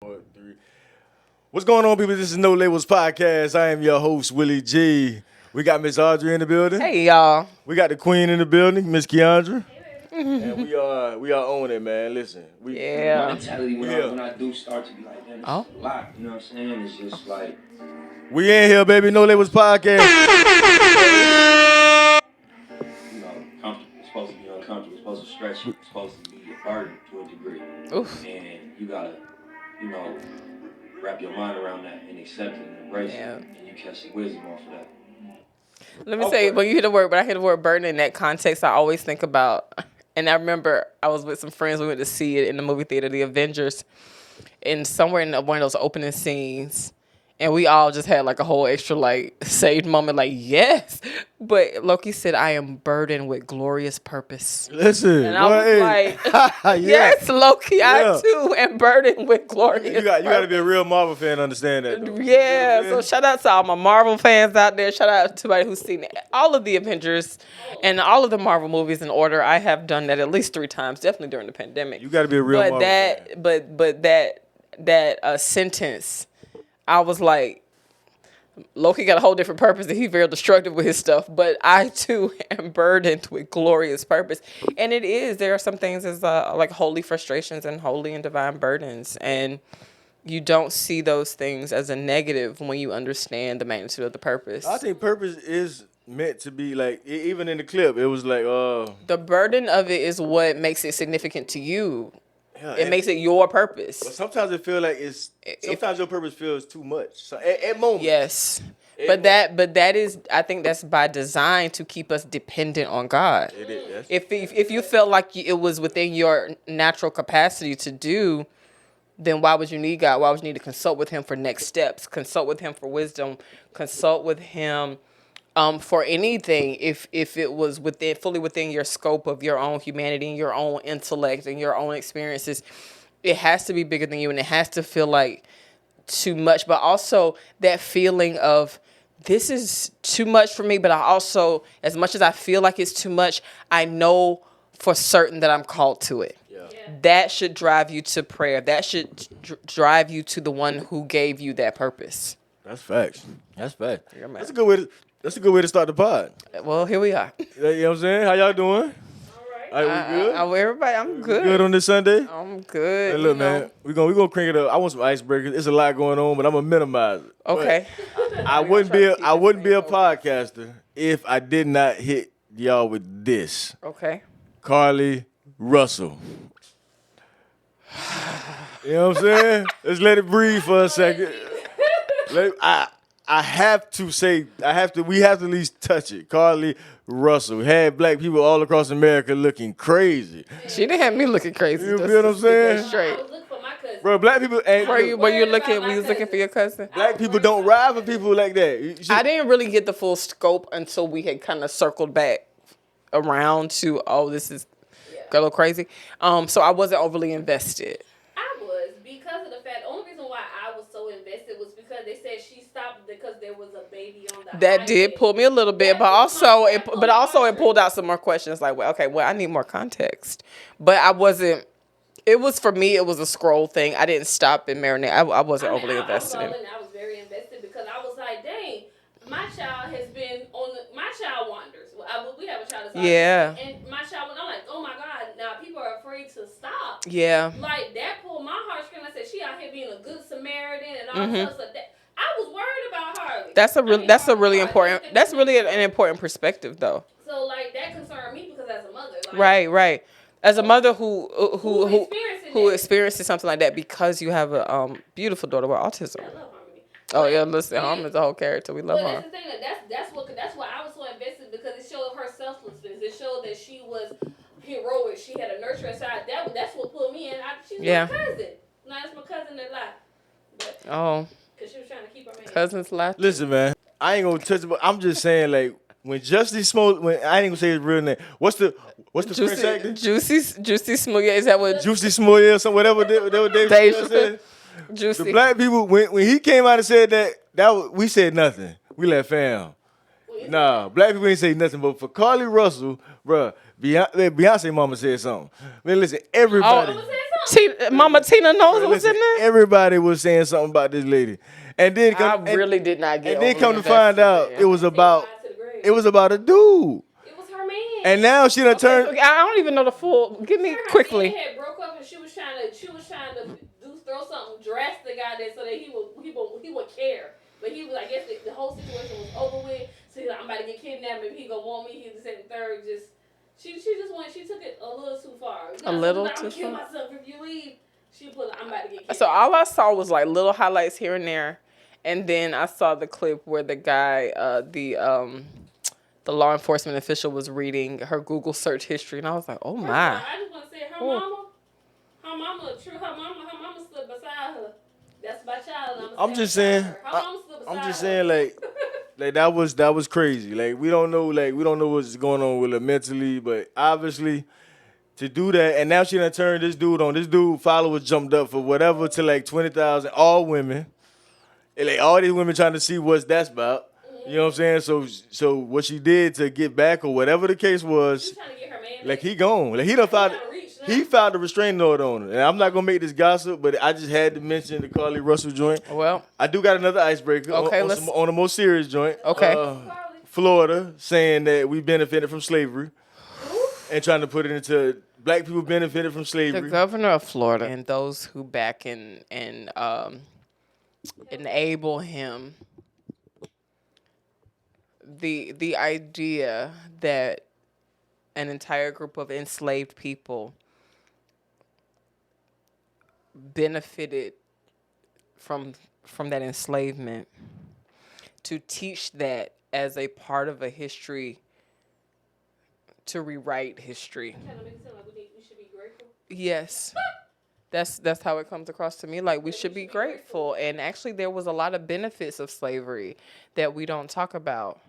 4, 3. What's going on, people? This is No Labels Podcast. I am your host, Willie G. We got Miss Audrey in the building. Hey, y'all. We got the Queen in the building, Miss Keandra. And we are on it, man. Listen. My Yeah. mentality when I do start to be like, damn, this is a lot. You know what I'm saying? It's just like, We in here, baby. No Labels Podcast. you know, comfortable. It's supposed to be uncomfortable. It's supposed to stretch you. It's supposed to be a burden to a degree. Oof. And you gotta, you know, wrap your mind around that and accept it and embrace Yeah. it. And you catch some wisdom off of that. Let me say, when you hear the word, but I hear the word burden in that context, I always think about, and I remember I was with some friends, we went to see it in the movie theater, The Avengers, and somewhere in one of those opening scenes, and we all just had like a whole extra like saved moment, like, yes. But Loki said, I am burdened with glorious purpose. Listen. And I was like, yes, Loki, I too am burdened with glorious You got to be a purpose. real Marvel fan to understand that, though. Yeah, so shout out to all my Marvel fans out there. Shout out to everybody who's seen all of the Avengers and all of the Marvel movies in order. I have done that at least 3 times, definitely during the pandemic. You got to be a real Marvel fan. But that sentence, I was like, Loki got a whole different purpose and he's very destructive with his stuff, but I too am burdened with glorious purpose. And it is, there are some things as like holy frustrations and holy and divine burdens. And you don't see those things as a negative when you understand the magnitude of the purpose. I think purpose is meant to be like, even in the clip, it was like, The burden of it is what makes it significant to you. yeah, It makes it your purpose. But sometimes it feel like sometimes your purpose feels too much. So at moments. Yes. But that is, I think that's by design to keep us dependent on God. It is. Yes. If you felt like it was within your natural capacity to do, then why would you need God? Why would you need to consult with him for next steps? Consult with him for wisdom. Consult with him for anything if it was fully within your scope of your own humanity and your own intellect and your own experiences. It has to be bigger than you, and it has to feel like too much, but also that feeling of this is too much for me, but I also, as much as I feel like it's too much, I know for certain that I'm called to it. That should drive you to prayer. That should drive you to the one who gave you that purpose. That's facts. That's facts. Yeah, man. That's a good way. That's a good way to start the pod. Well, here we are. You know what I'm saying? How y'all doing? All right, we good? Everybody, I'm good. Good on this Sunday? I'm good. Hey, look, you know. man, we gonna crank it up. I want some icebreakers. There's a lot going on, but I'm gonna minimize it. Okay. But I wouldn't be a podcaster if I did not hit y'all with this. Okay. Carly Russell. You know what I'm saying? Let's let it breathe for a second. We have to at least touch it. Carly Russell had black people all across America looking crazy. She didn't have me looking crazy. You Just feel what I'm to stick that saying? Straight. I was looking for my cousin. Bro, black people ain't. Were you looking? Were you looking for your cousin? Black people don't ride for people like that. I didn't really get the full scope until we had kind of circled back around to this is a little crazy. So I wasn't overly invested. I was, because of the fact, the only reason why I was so invested was because they said she stopped because there was a baby on the That highway. did pull me a little bit, but also it pulled out some more questions. Like, well, I need more context. But I wasn't. It was for me. It was a scroll thing. I didn't stop and marinate. I wasn't overly invested in. I was very invested because I was like, dang, my child has been my child wanders. We have a child that's Yeah. and my child, I'm like, oh my God, now people are afraid to stop. Yeah. Like, that pulled my heartstrings. I said, she out here being a good Samaritan and all Mm-hmm. that stuff. I was worried about Harley. That's really important. That's really an important perspective, though. So, like, that concerned me because as a mother. Like, Right. As a mother who experiencing experiences something like that because you have a beautiful daughter with autism. I love Harmony. Oh yeah, listen, Harmony's a whole character. We love But her. that's the thing. That's why I was so invested, because it showed her selflessness. It showed that she was heroic. She had a nurturing side. That's what pulled me in. She's Yeah. my cousin. No, it's my cousin that lied. But Oh, because she was trying to keep her man. cousins left. Listen, man, I ain't gonna touch it, but I'm just saying, like, when Justice Smollett, I ain't gonna say his real name. What's the Prince actor? Juicy Smoothie. Is that what? Juicy Smollett or something, whatever Dave Dave Chappelle said. Juicy. The black people, when he came out and said we said nothing. We let fam. Nah, black people ain't say nothing. But for Carly Russell, bruh, Beyonce mama said something. Man, listen, everybody. Mama said something. Mama Tina knows what's Listen, in there. everybody was saying something about this lady, and then I really did not get. and then come to overly find invested out in it was about To the grave. it was about a dude, It was her man. and now she done turned. Okay, I don't even know the full. Give me Her quickly. man had broke up and she was trying to throw something drastic out there so that he would care. But he was, I guess the whole situation was over with. So he's like, I'm about to get kidnapped. If he gonna want me, he just said the third. She took it a little too far. A little I'm too gonna kill far. myself if you leave. She put, I'm about to get kidnapped. So all I saw was like little highlights here and there, and then I saw the clip where the guy, the law enforcement official, was reading her Google search history, and I was like, oh First of my. all, I just want to say her mama stood beside her. That's my child. I'm just saying. Her mama stood beside I'm just her. saying, like that was crazy. Like we don't know what's going on with her mentally, but obviously to do that, and now she done turned this dude on. This dude followers jumped up for whatever to like 20,000, all women, and like all these women trying to see what's that's about. You know what I'm saying? So what she did to get back or whatever the case was, She's trying to get her man. like back. he gone. Like he done filed. trying to reach now. He filed a restraining order on her, and I'm not gonna make this gossip, but I just had to mention the Carly Russell joint. Well, I do got another icebreaker. Okay, on, let's- on a more serious joint. Okay. Florida saying that we benefited from slavery and trying to put it into black people benefited from the slavery. governor of Florida and those who back and enable him. The idea that an entire group of enslaved people benefited from that enslavement, to teach that as a part of a history, to rewrite history. Trying to make it sound like we should be grateful. Yes. That's how it comes across to me. Like we should be grateful. And actually there was a lot of benefits of slavery that we don't talk about.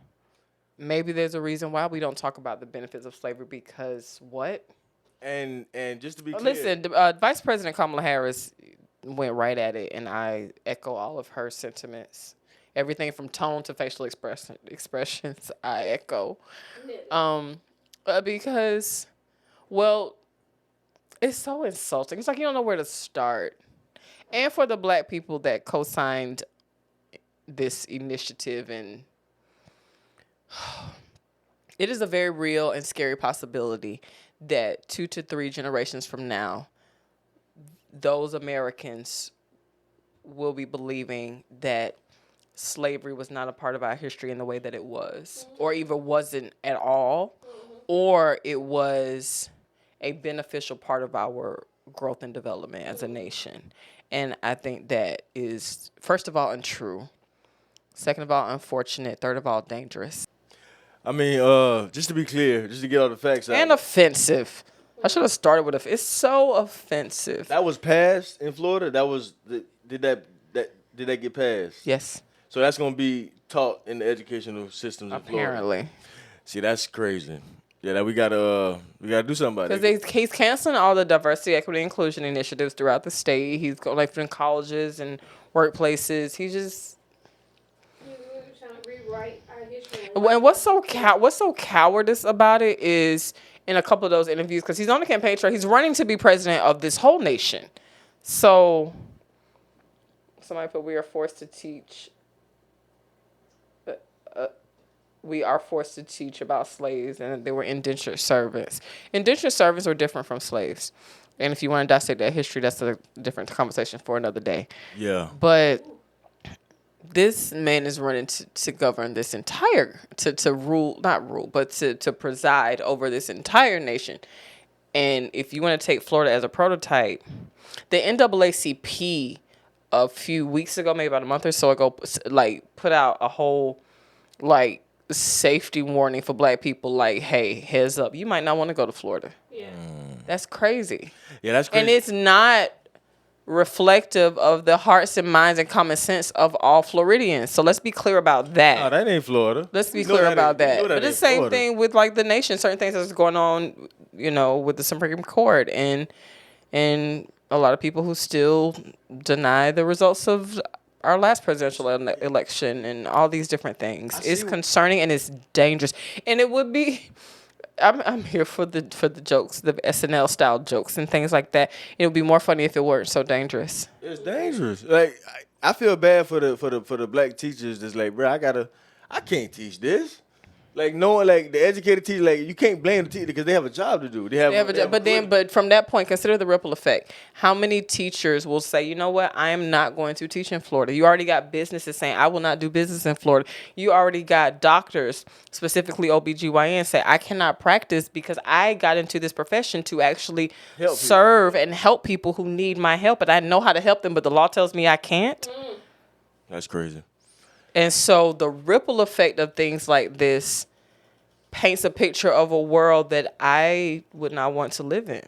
Maybe there's a reason why we don't talk about the benefits of slavery, because what? And just to be clear, Listen, Vice President Kamala Harris went right at it, and I echo all of her sentiments. Everything from tone to facial expressions, I echo. Because, well, it's so insulting. It's like you don't know where to start. And for the black people that co-signed this initiative, and it is a very real and scary possibility that 2 to 3 generations from now, those Americans will be believing that slavery was not a part of our history in the way that it was, or even wasn't at all, or it was a beneficial part of our growth and development as a nation. And I think that is, first of all, untrue. Second of all, unfortunate. Third of all, dangerous. I mean, just to be clear, just to get all the facts out. And offensive. I should have started with it's so offensive. That was passed in Florida. That was did that get passed? Yes, So that's gonna be taught in the educational systems in Florida. apparently. See, that's crazy. Yeah, that we gotta do something about it. Because he's canceling all the diversity, equity, inclusion initiatives throughout the state. He's going like in colleges and workplaces. He's just. We're trying to rewrite our history. And what's so cowardice about it is in a couple of those interviews, because he's on the campaign trail, he's running to be president of this whole nation. So somebody put, we are forced to teach. We are forced to teach about slaves, and they were indentured servants. Indentured servants were different from slaves. And if you want to dissect that history, that's a different conversation for another day. Yeah. But this man is running to govern this entire, to rule, not rule, but to preside over this entire nation. And if you want to take Florida as a prototype, the NAACP a few weeks ago, maybe about a month or so ago, like put out a whole like safety warning for black people, like, hey, heads up, you might not want to go to Florida. Yeah. That's crazy. Yeah, that's crazy. And it's not reflective of the hearts and minds and common sense of all Floridians. So let's be clear about that. No, that ain't Florida. Let's be You know clear that about ain't- you that. know that But it's ain't the same Florida. thing with like the nation, certain things that's going on, you know, with the Supreme Court and a lot of people who still deny the results of our last presidential election and all these different things. It's concerning and it's dangerous. And it would be, I'm here for the jokes, the SNL style jokes and things like that. It would be more funny if it weren't so dangerous. It's dangerous. Like I feel bad for the black teachers that's like, bro, I can't teach this. Like knowing like the educated teacher, like you can't blame the teacher because they have a job to do. They have a job. But from that point, consider the ripple effect. How many teachers will say, you know what, I am not going to teach in Florida? You already got businesses saying, I will not do business in Florida. You already got doctors, specifically OBGYN, say, I cannot practice because I got into this profession to actually serve and help people who need my help. And I know how to help them, but the law tells me I can't. That's crazy. And so the ripple effect of things like this paints a picture of a world that I would not want to live in.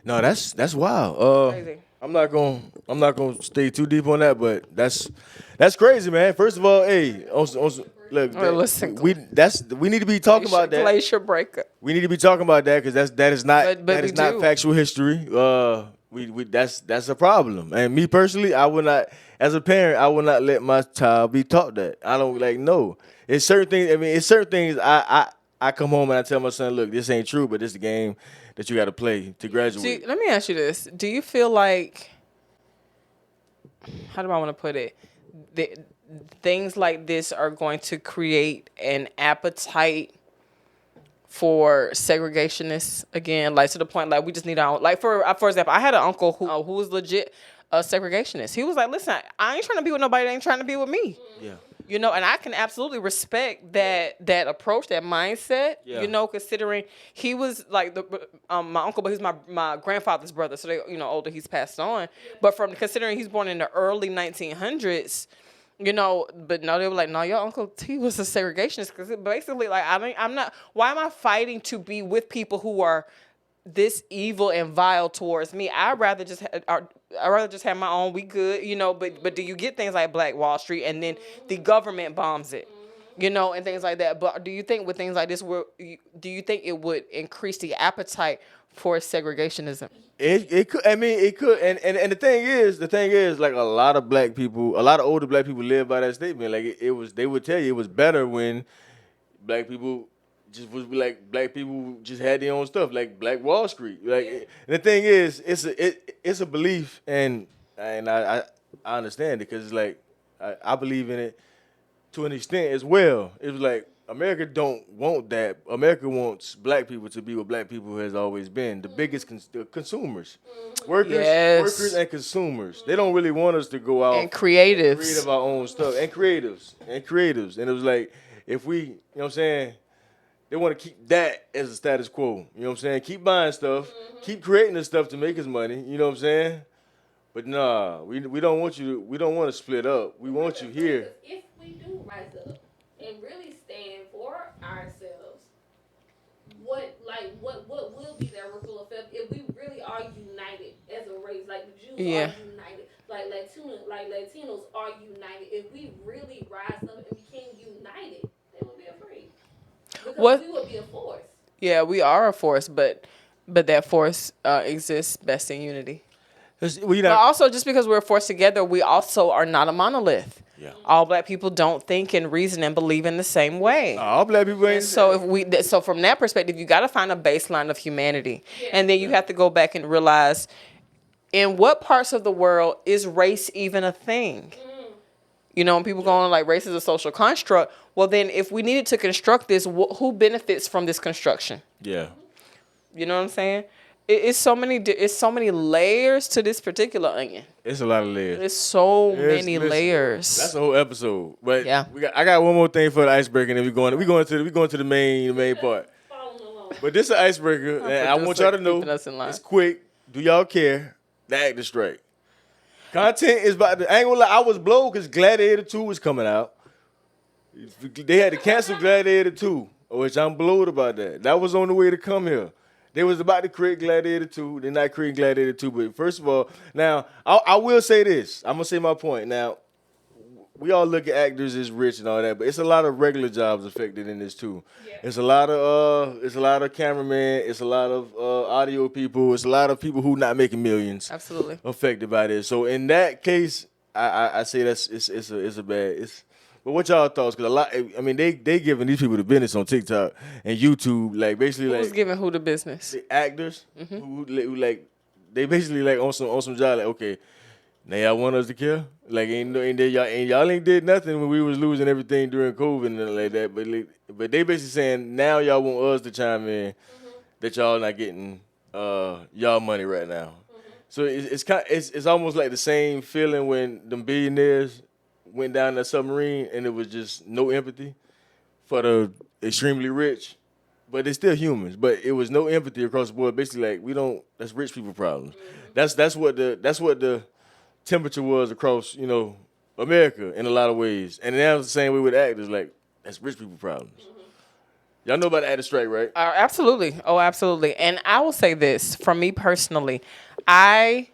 No, that's wild. Crazy. I'm not gonna stay too deep on that, but that's crazy, man. First of all, hey, look, listen, we need to be talking about that. Glacier breaker. We need to be talking about that because that is not But that we is not do. factual history. That's a problem. And me personally, I would not, as a parent, I would not let my child be taught that. I don't know. It's certain things. I mean, it's certain things. I come home and I tell my son, look, this ain't true, but this is the game that you got to play to graduate. Let me ask you this: do you feel like, how do I want to put it? Things like this are going to create an appetite for segregationists again, like to the point like we just need our own. Like for example, I had an uncle who was legit a segregationist. He was like, listen, I ain't trying to be with nobody that ain't trying to be with me. Yeah. You know, and I can absolutely respect that approach, that mindset. Yeah. You know, considering he was like my uncle, but he's my grandfather's brother, so they older. He's passed on, but from considering he's born in the early 1900s. You know, but no, they were like, no, your Uncle T was a segregationist because basically, like, I'm not. Why am I fighting to be with people who are this evil and vile towards me? I'd rather just have my own. We good, you know. But do you get things like Black Wall Street and then the government bombs it, you know, and things like that? But do you think with things like this, do you think it would increase the appetite for segregationism? It could. I mean, it could. And the thing is, like a lot of older black people live by that statement. Like it was. They would tell you it was better when black people just was like black people just had their own stuff, like Black Wall Street. Like and the thing is, it's a belief, and I understand it because it's like I believe in it to an extent as well. It was like America don't want that. America wants black people to be what black people has always been, the biggest consumers, workers and consumers. They don't really want us to go out And creatives. create our own stuff and creatives. And it was like if we, you know what I'm saying, they want to keep that as a status quo. You know what I'm saying? Keep buying stuff, keep creating the stuff to make us money. You know what I'm saying? But nah, we don't want you. We don't want to split up. We want you here. If we do rise up and really stand for ourselves, what will be that ripple effect if we really are united as a race? Like the Jews are united, like Latinos are united. If we really rise up and became united, they would be afraid because we would be a force. Yeah, we are a force, but that force exists best in unity. But also, just because we're forced together, we also are not a monolith. Yeah. All black people don't think and reason and believe in the same way. All black people ain't. So from that perspective, you got to find a baseline of humanity, and then you have to go back and realize, in what parts of the world is race even a thing? You know, when people go on like race is a social construct. Well, then if we needed to construct this, who benefits from this construction? Yeah. You know what I'm saying? It's so many layers to this particular onion. It's a lot of layers. It's so many layers. That's a whole episode. But yeah, I got one more thing for the icebreaker, and then we going to the main part. But this is an icebreaker, and I want y'all to know it's quick. Do y'all care? The actor strike. Content is about to. I ain't gonna lie, I was blown because Gladiator 2 was coming out. They had to cancel Gladiator 2, which I'm blowed about that. That was on the way to come here. They was about to create Gladiator 2. They're not creating Gladiator 2. But first of all, now, I will say this. I'm going to say my point. Now, we all look at actors as rich and all that, but it's a lot of regular jobs affected in this too. Yeah. It's a lot of cameramen. It's a lot of audio people. It's a lot of people who not making millions. Absolutely. Affected by this. So in that case, I say it's a bad. But what y'all thoughts? Because a lot, I mean, they giving these people the business on TikTok and YouTube, like basically Who's like giving who the business? the actors who like they basically like on some job like okay, now y'all want us to kill? Like y'all ain't did nothing when we was losing everything during COVID and nothing like that. But they basically saying now y'all want us to chime in that y'all not getting y'all money right now. So it's almost like the same feeling when them billionaires went down that submarine and it was just no empathy for the extremely rich. But they're still humans. But it was no empathy across the board. Basically, like that's rich people problems. That's what the temperature was across America in a lot of ways. And now it's the same way with actors. Like that's rich people problems. Y'all know about the actor strike, right? Absolutely. Oh, absolutely. And I will say this for me personally, I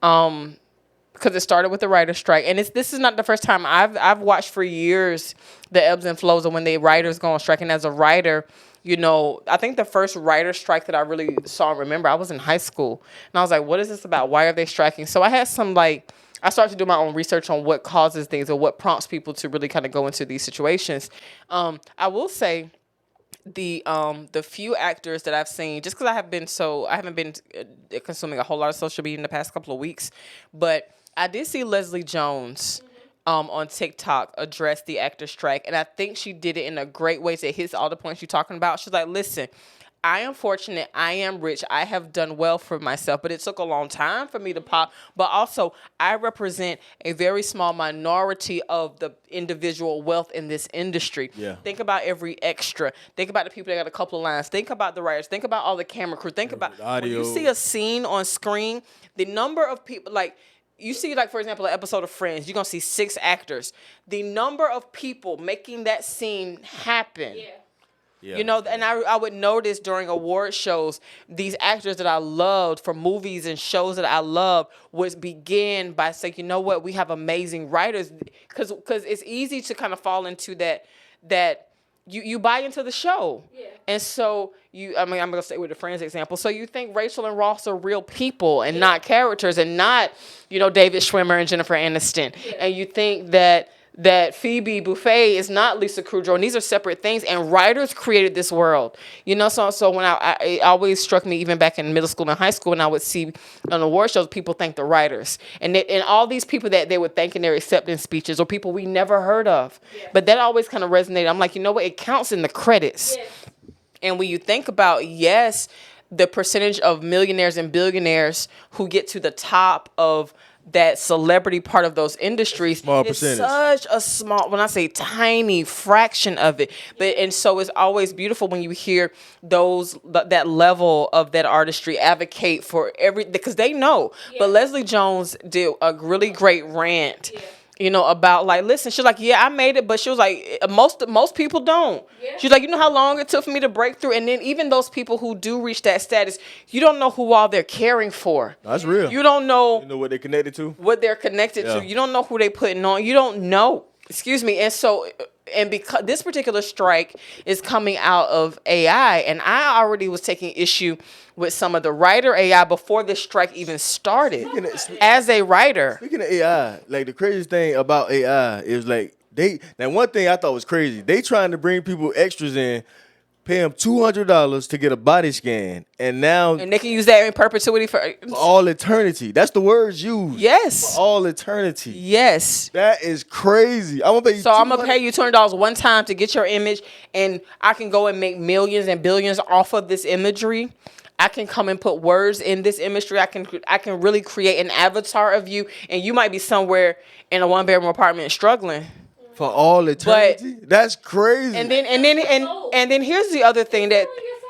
because it started with the writer's strike, and this is not the first time I've watched for years the ebbs and flows of when the writers go on strike. And as a writer, I think the first writer's strike that I really saw and remember, I was in high school, and I was like, what is this about? Why are they striking? So I had I started to do my own research on what causes things or what prompts people to really kind of go into these situations. I will say the few actors that I've seen, just because I haven't been consuming a whole lot of social media in the past couple of weeks, but I did see Leslie Jones on TikTok address the actor strike, and I think she did it in a great way to hit all the points you're talking about. She's like, listen, I am fortunate. I am rich. I have done well for myself, but it took a long time for me to pop. But also, I represent a very small minority of the individual wealth in this industry. Yeah. Think about every extra. Think about the people that got a couple of lines. Think about the writers. Think about all the camera crew. Think about the audio. When you see a scene on screen, the number of people, like, you see, like, for example, an episode of Friends, you're going to see 6 actors. The number of people making that scene happen. Yeah. Yeah. And I would notice during award shows, these actors that I loved for movies and shows that I love would begin by saying, you know what, we have amazing writers. Because it's easy to kind of fall into that you buy into the show. Yeah. And so I'm going to stay with the Friends example. So you think Rachel and Ross are real people and not characters and not, David Schwimmer and Jennifer Aniston. Yeah. And you think that Phoebe Buffay is not Lisa Kudrow, and these are separate things. And writers created this world, So when it always struck me, even back in middle school and high school, when I would see on award shows, people thank the writers, and all these people that they would thank in their acceptance speeches, or people we never heard of. Yeah. But that always kind of resonated. I'm like, you know what? It counts in the credits. Yeah. And when you think about, the percentage of millionaires and billionaires who get to the top of that celebrity part of those industries, Small it's percentage. such a small, when I say tiny fraction of it. And so it's always beautiful when you hear that level of that artistry advocate for because they know. Yeah. But Leslie Jones did a really great rant. Yeah. About like, listen, she's like, yeah, I made it, but she was like, most people don't. Yeah. She's like, you know how long it took for me to break through? And then even those people who do reach that status, you don't know who all they're caring for. That's real. You don't know You know what they connected to? what they're connected Yeah. to. You don't know who they putting on. You don't know. Excuse me. And so, because this particular strike is coming out of AI, and I already was taking issue with some of the writer AI before this strike even started. As a writer, Speaking of AI, like the craziest thing about AI is like one thing I thought was crazy. They trying to bring people extras in, pay them $200 to get a body scan, and now and they can use that in perpetuity for all eternity. That's the words used. yes, For all eternity. yes. That is crazy. I'm gonna pay you. So I'm gonna $200 pay you $200 one time to get your image, and I can go and make millions and billions off of this imagery. I can come and put words in this imagery. I can really create an avatar of you, and you might be somewhere in a 1-bedroom apartment struggling. for all eternity. That's crazy. And then here's the other thing that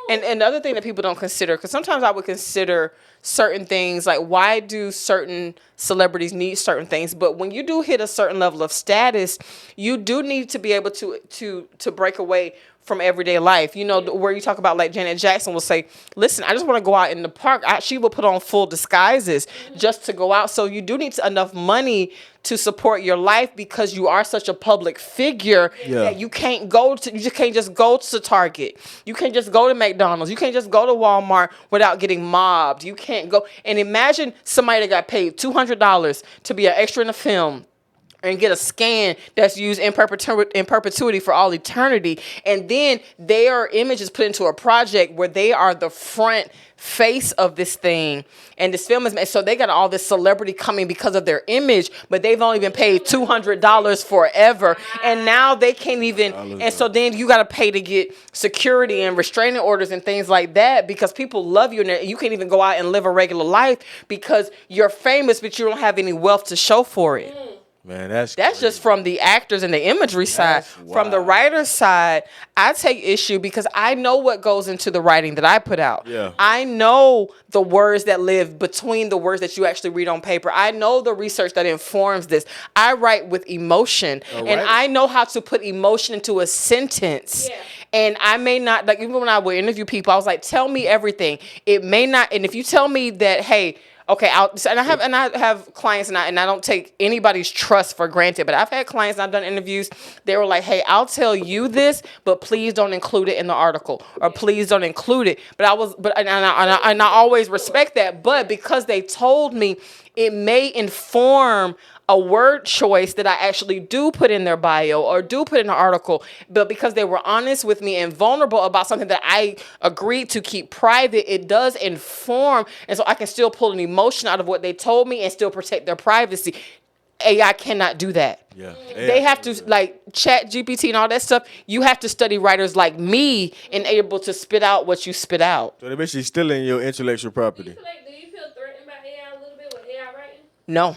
and the other thing that people don't consider, because sometimes I would consider certain things like, why do certain celebrities need certain things? But when you do hit a certain level of status, you do need to be able to break away from everyday life. Where you talk about, like, Janet Jackson will say, listen, I just want to go out in the park. She will put on full disguises just to go out. So you do need enough money to support your life, because you are such a public figure that you can't just go to Target. You can't just go to McDonald's. You can't just go to Walmart without getting mobbed. You can't go. And imagine somebody that got paid $200 to be an extra in a film, and get a scan that's used in perpetuity for all eternity. And then their image is put into a project where they are the front face of this thing. And this film is made. So they got all this celebrity coming because of their image, but they've only been paid $200 forever. And now they can't even. And so then you got to pay to get security and restraining orders and things like that because people love you. And you can't even go out and live a regular life because you're famous, but you don't have any wealth to show for it. Man, that's just from the actors and the imagery side. From the writer's side, I take issue because I know what goes into the writing that I put out. Yeah. I know the words that live between the words that you actually read on paper. I know the research that informs this. I write with emotion, and I know how to put emotion into a sentence. Yeah. And I may not, like, even when I would interview people, I was like, tell me everything. It may not, and if you tell me that, hey, okay, I have clients, and I don't take anybody's trust for granted. But I've had clients, and I've done interviews. They were like, "Hey, I'll tell you this, but please don't include it in the article, or please don't include it." But I always respect that. But because they told me, it may inform a word choice that I actually do put in their bio or do put in the article, but because they were honest with me and vulnerable about something that I agreed to keep private, it does inform, and so I can still pull an emotion out of what they told me and still protect their privacy. AI cannot do that. Yeah. They have to, like Chat GPT and all that stuff, you have to study writers like me and able to spit out what you spit out. So they're basically stealing your intellectual property. Do you feel threatened by AI a little bit with AI writing? No.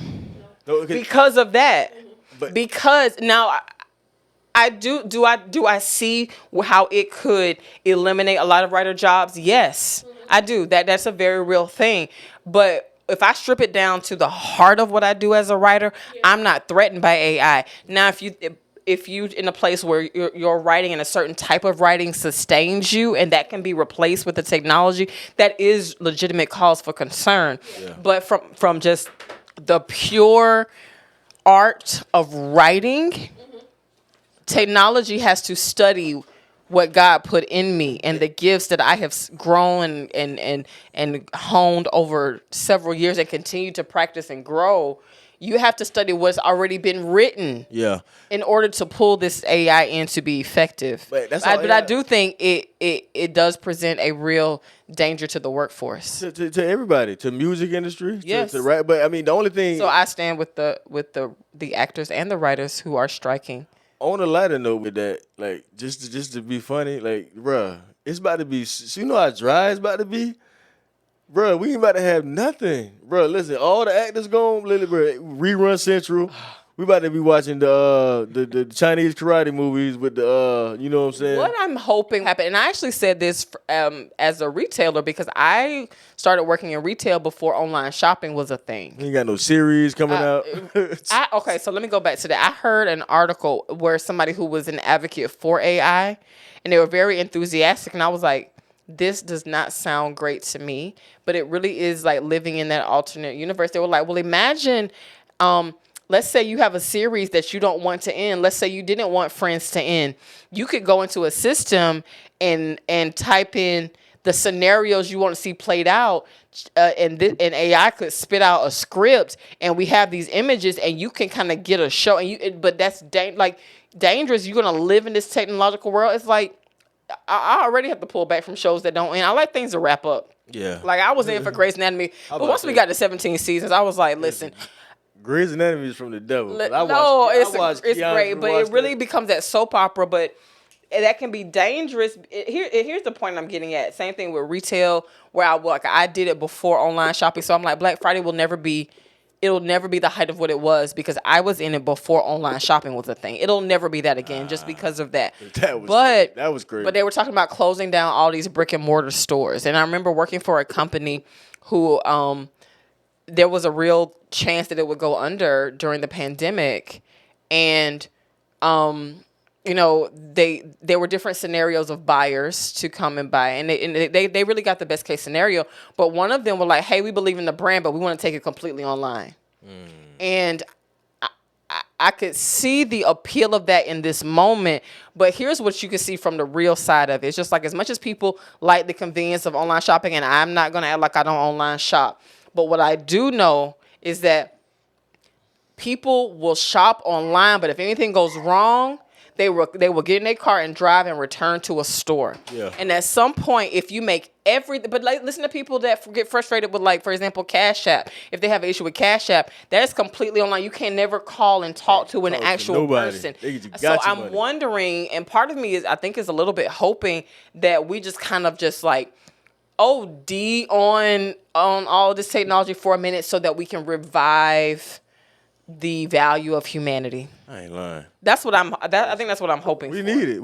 No, Because of that. But- Because now I see how it could eliminate a lot of writer jobs? Yes, I do. That's a very real thing. But if I strip it down to the heart of what I do as a writer, I'm not threatened by AI. Now, if you in a place where your writing and a certain type of writing sustains you and that can be replaced with the technology, that is legitimate cause for concern. Yeah. But from just the pure art of writing, technology has to study what God put in me and the gifts that I have grown and honed over several years and continue to practice and grow. You have to study what's already been written. Yeah. In order to pull this AI in to be effective. But I do think it does present a real danger to the workforce. To everybody, to music industry. Yes. To right. But I mean, the only thing. So I stand with the actors and the writers who are striking. On a lighter note with that, like, just to be funny, like, bruh, it's about to be, you know how dry it's about to be? Bruh, we ain't about to have nothing. Bruh, listen, all the actors gone, bruh, Rerun Central. We about to be watching the Chinese karate movies with the, you know what I'm saying? What I'm hoping happen, and I actually said this as a retailer because I started working in retail before online shopping was a thing. You ain't got no series coming out. Okay, so let me go back to that. I heard an article where somebody who was an advocate for AI, and they were very enthusiastic, and I was like, this does not sound great to me, but it really is like living in that alternate universe. They were like, well, imagine, let's say you have a series that you don't want to end. Let's say you didn't want Friends to end. You could go into a system and type in the scenarios you want to see played out, and AI could spit out a script, and we have these images, and you can kind of get a show. But that's dangerous. You're gonna live in this technological world. It's like I already have to pull back from shows that don't end. I like things to wrap up. Yeah. Like I was in for Grey's Anatomy, but once we got to 17 seasons, I was like, listen. Grey's Anatomy is from the devil. It's great, but it really becomes that soap opera. But that can be dangerous. Here's the point I'm getting at. Same thing with retail, where I did it before online shopping. So I'm like, Black Friday will never be the height of what it was because I was in it before online shopping was a thing. It'll never be that again just because of that. That was great. But they were talking about closing down all these brick and mortar stores, and I remember working for a company who there was a real chance that it would go under during the pandemic. And, there were different scenarios of buyers to come and buy. And they really got the best case scenario. But one of them were like, hey, we believe in the brand, but we want to take it completely online. And I could see the appeal of that in this moment. But here's what you can see from the real side of it. It's just like as much as people like the convenience of online shopping, and I'm not going to act like I don't online shop. But what I do know is that People will shop online, but if anything goes wrong, they will get in their car and drive and return to a store. Yeah. And at some point, if you make but like, listen to people that get frustrated with, like, for example, Cash App. If they have an issue with Cash App, that is completely online. You can never call and talk to an actual person. So I'm wondering, and part of me I think is a little bit hoping that we just kind of just like OD on all this technology for a minute so that we can revive the value of humanity. I ain't lying. That's what I think that's what I'm hoping for. We need it.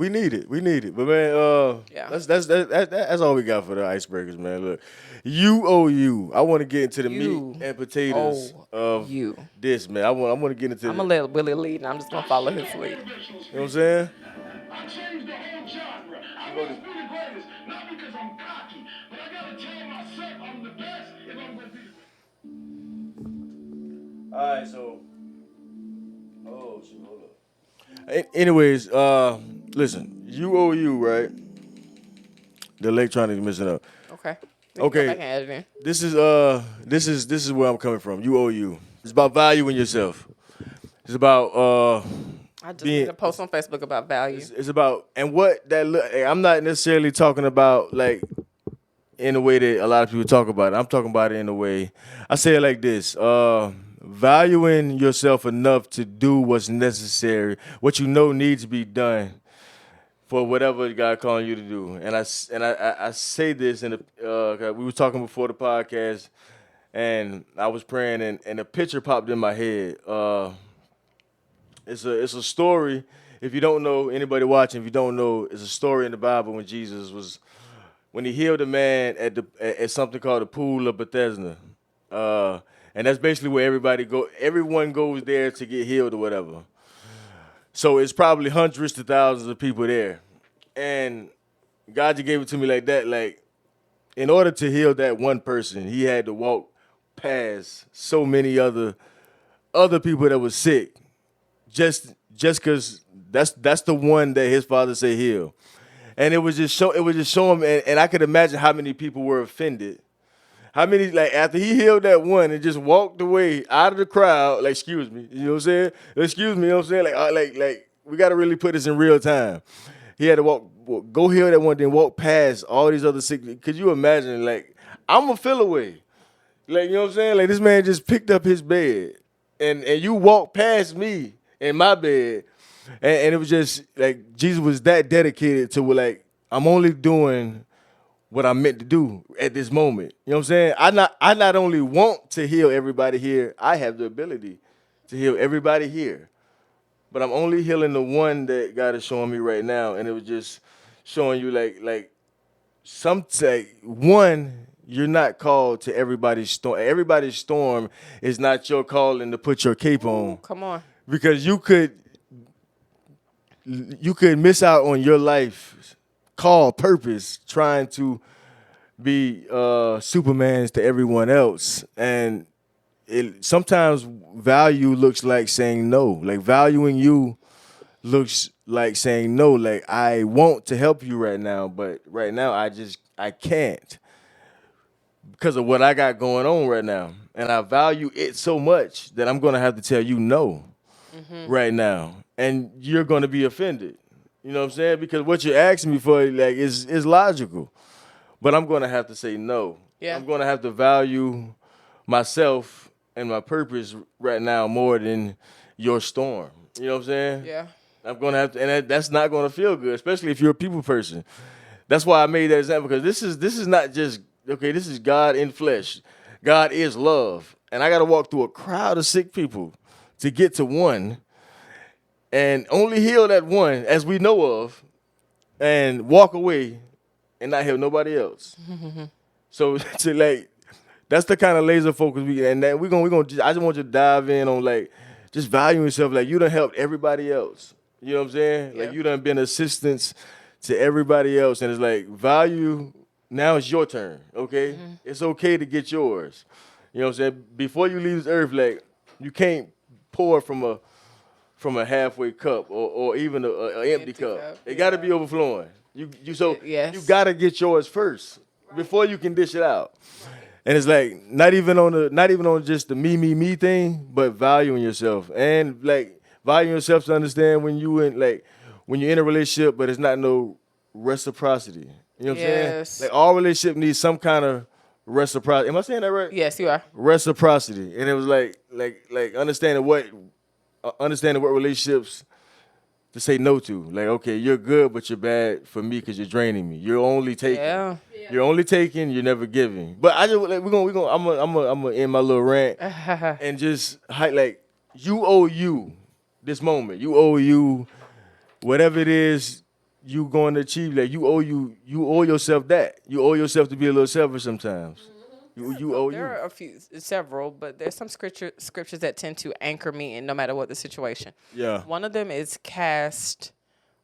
But man, that's all we got for the icebreakers, man. Look, UOU. I want to get into the meat and potatoes of this, man. I want to get into. I'm gonna let Willie lead, and I'm just gonna follow his lead. You know what I'm saying? I changed the whole genre. I want to be the greatest, not because I'm cocky, but I gotta tell myself I'm the best if I'm gonna be the best. All right, so. Oh, shit, hold up. Anyways, listen, UOU, right? The electronics messing up. Okay. Okay. Go back and add it in. This is where I'm coming from. UOU. It's about valuing yourself. It's about I just made a post on Facebook about value. It's about, and what that I'm not necessarily talking about like in the way that a lot of people talk about it. I'm talking about it in a way, I say it like this, valuing yourself enough to do what's necessary, what you know needs to be done for whatever God calling you to do. And I say this in the, we were talking before the podcast, and I was praying, and a picture popped in my head. It's a story. If you don't know, anybody watching, if you don't know, it's a story in the Bible when he healed a man at something called the Pool of Bethesda. And that's basically where everyone goes there to get healed or whatever. So it's probably hundreds to thousands of people there. And God just gave it to me like that. Like, in order to heal that one person, he had to walk past so many other people that was sick. Just because that's the one that his father said heal. And it was just show him, and I could imagine how many people were offended. How many, like, after he healed that one and just walked away out of the crowd, like, excuse me, you know what I'm saying? Excuse me, you know what I'm saying? Like we got to really put this in real time. He had to go heal that one, then walk past all these other sick. Could you imagine, like, I'm going to feel away. Like, you know what I'm saying? Like, this man just picked up his bed, and you walked past me in my bed, and it was just, like, Jesus was that dedicated to, like, I'm only doing what I'm meant to do at this moment. You know what I'm saying? I not only want to heal everybody here, I have the ability to heal everybody here. But I'm only healing the one that God is showing me right now. And it was just showing you one, you're not called to everybody's storm. Everybody's storm is not your calling to put your cape on. Come on. Because you could miss out on your life call, purpose, trying to be Supermans to everyone else. And sometimes value looks like saying no. Like, valuing you looks like saying no. Like, I want to help you right now, but right now I can't because of what I got going on right now. And I value it so much that I'm going to have to tell you no right now. And you're going to be offended. You know what I'm saying? Because what you're asking me for, like, is logical. But I'm going to have to say no. Yeah. I'm going to have to value myself and my purpose right now more than your storm. You know what I'm saying? Yeah. I'm going to have to, and that's not going to feel good, especially if you're a people person. That's why I made that example, because this is not just, okay, this is God in flesh. God is love. And I got to walk through a crowd of sick people to get to one and only heal that one, as we know of, and walk away and not help nobody else. So that's the kind of laser focus and that we're gonna. I just want you to dive in on, like, just valuing yourself. Like, you done helped everybody else. You know what I'm saying? Yeah. Like, you done been assistance to everybody else, and it's like, value. Now it's your turn. Okay, It's okay to get yours. You know what I'm saying? Before you leave this earth, like, you can't pour from a halfway cup or even an empty cup. It got to be overflowing. You got to get yours first before you can dish it out. And it's like not even on just the me thing, but valuing yourself and like valuing yourself to understand when when you're in a relationship, but it's not no reciprocity. You know what I'm Yes. saying? Like all relationship needs some kind of reciprocity. Am I saying that right? Yes, you are. Reciprocity. And it was like understanding what relationships to say no to. Like, okay, you're good, but you're bad for me because you're draining me. You're only taking. Yeah. You're only taking. You're never giving. But I just like we're gonna. I'm gonna end my little rant and just highlight. You owe you this moment. You owe you whatever it is you going to achieve. Like you owe yourself that. You owe yourself to be a little selfish sometimes. You owe There are several, but there's some scriptures that tend to anchor me in no matter what the situation. Yeah. One of them is cast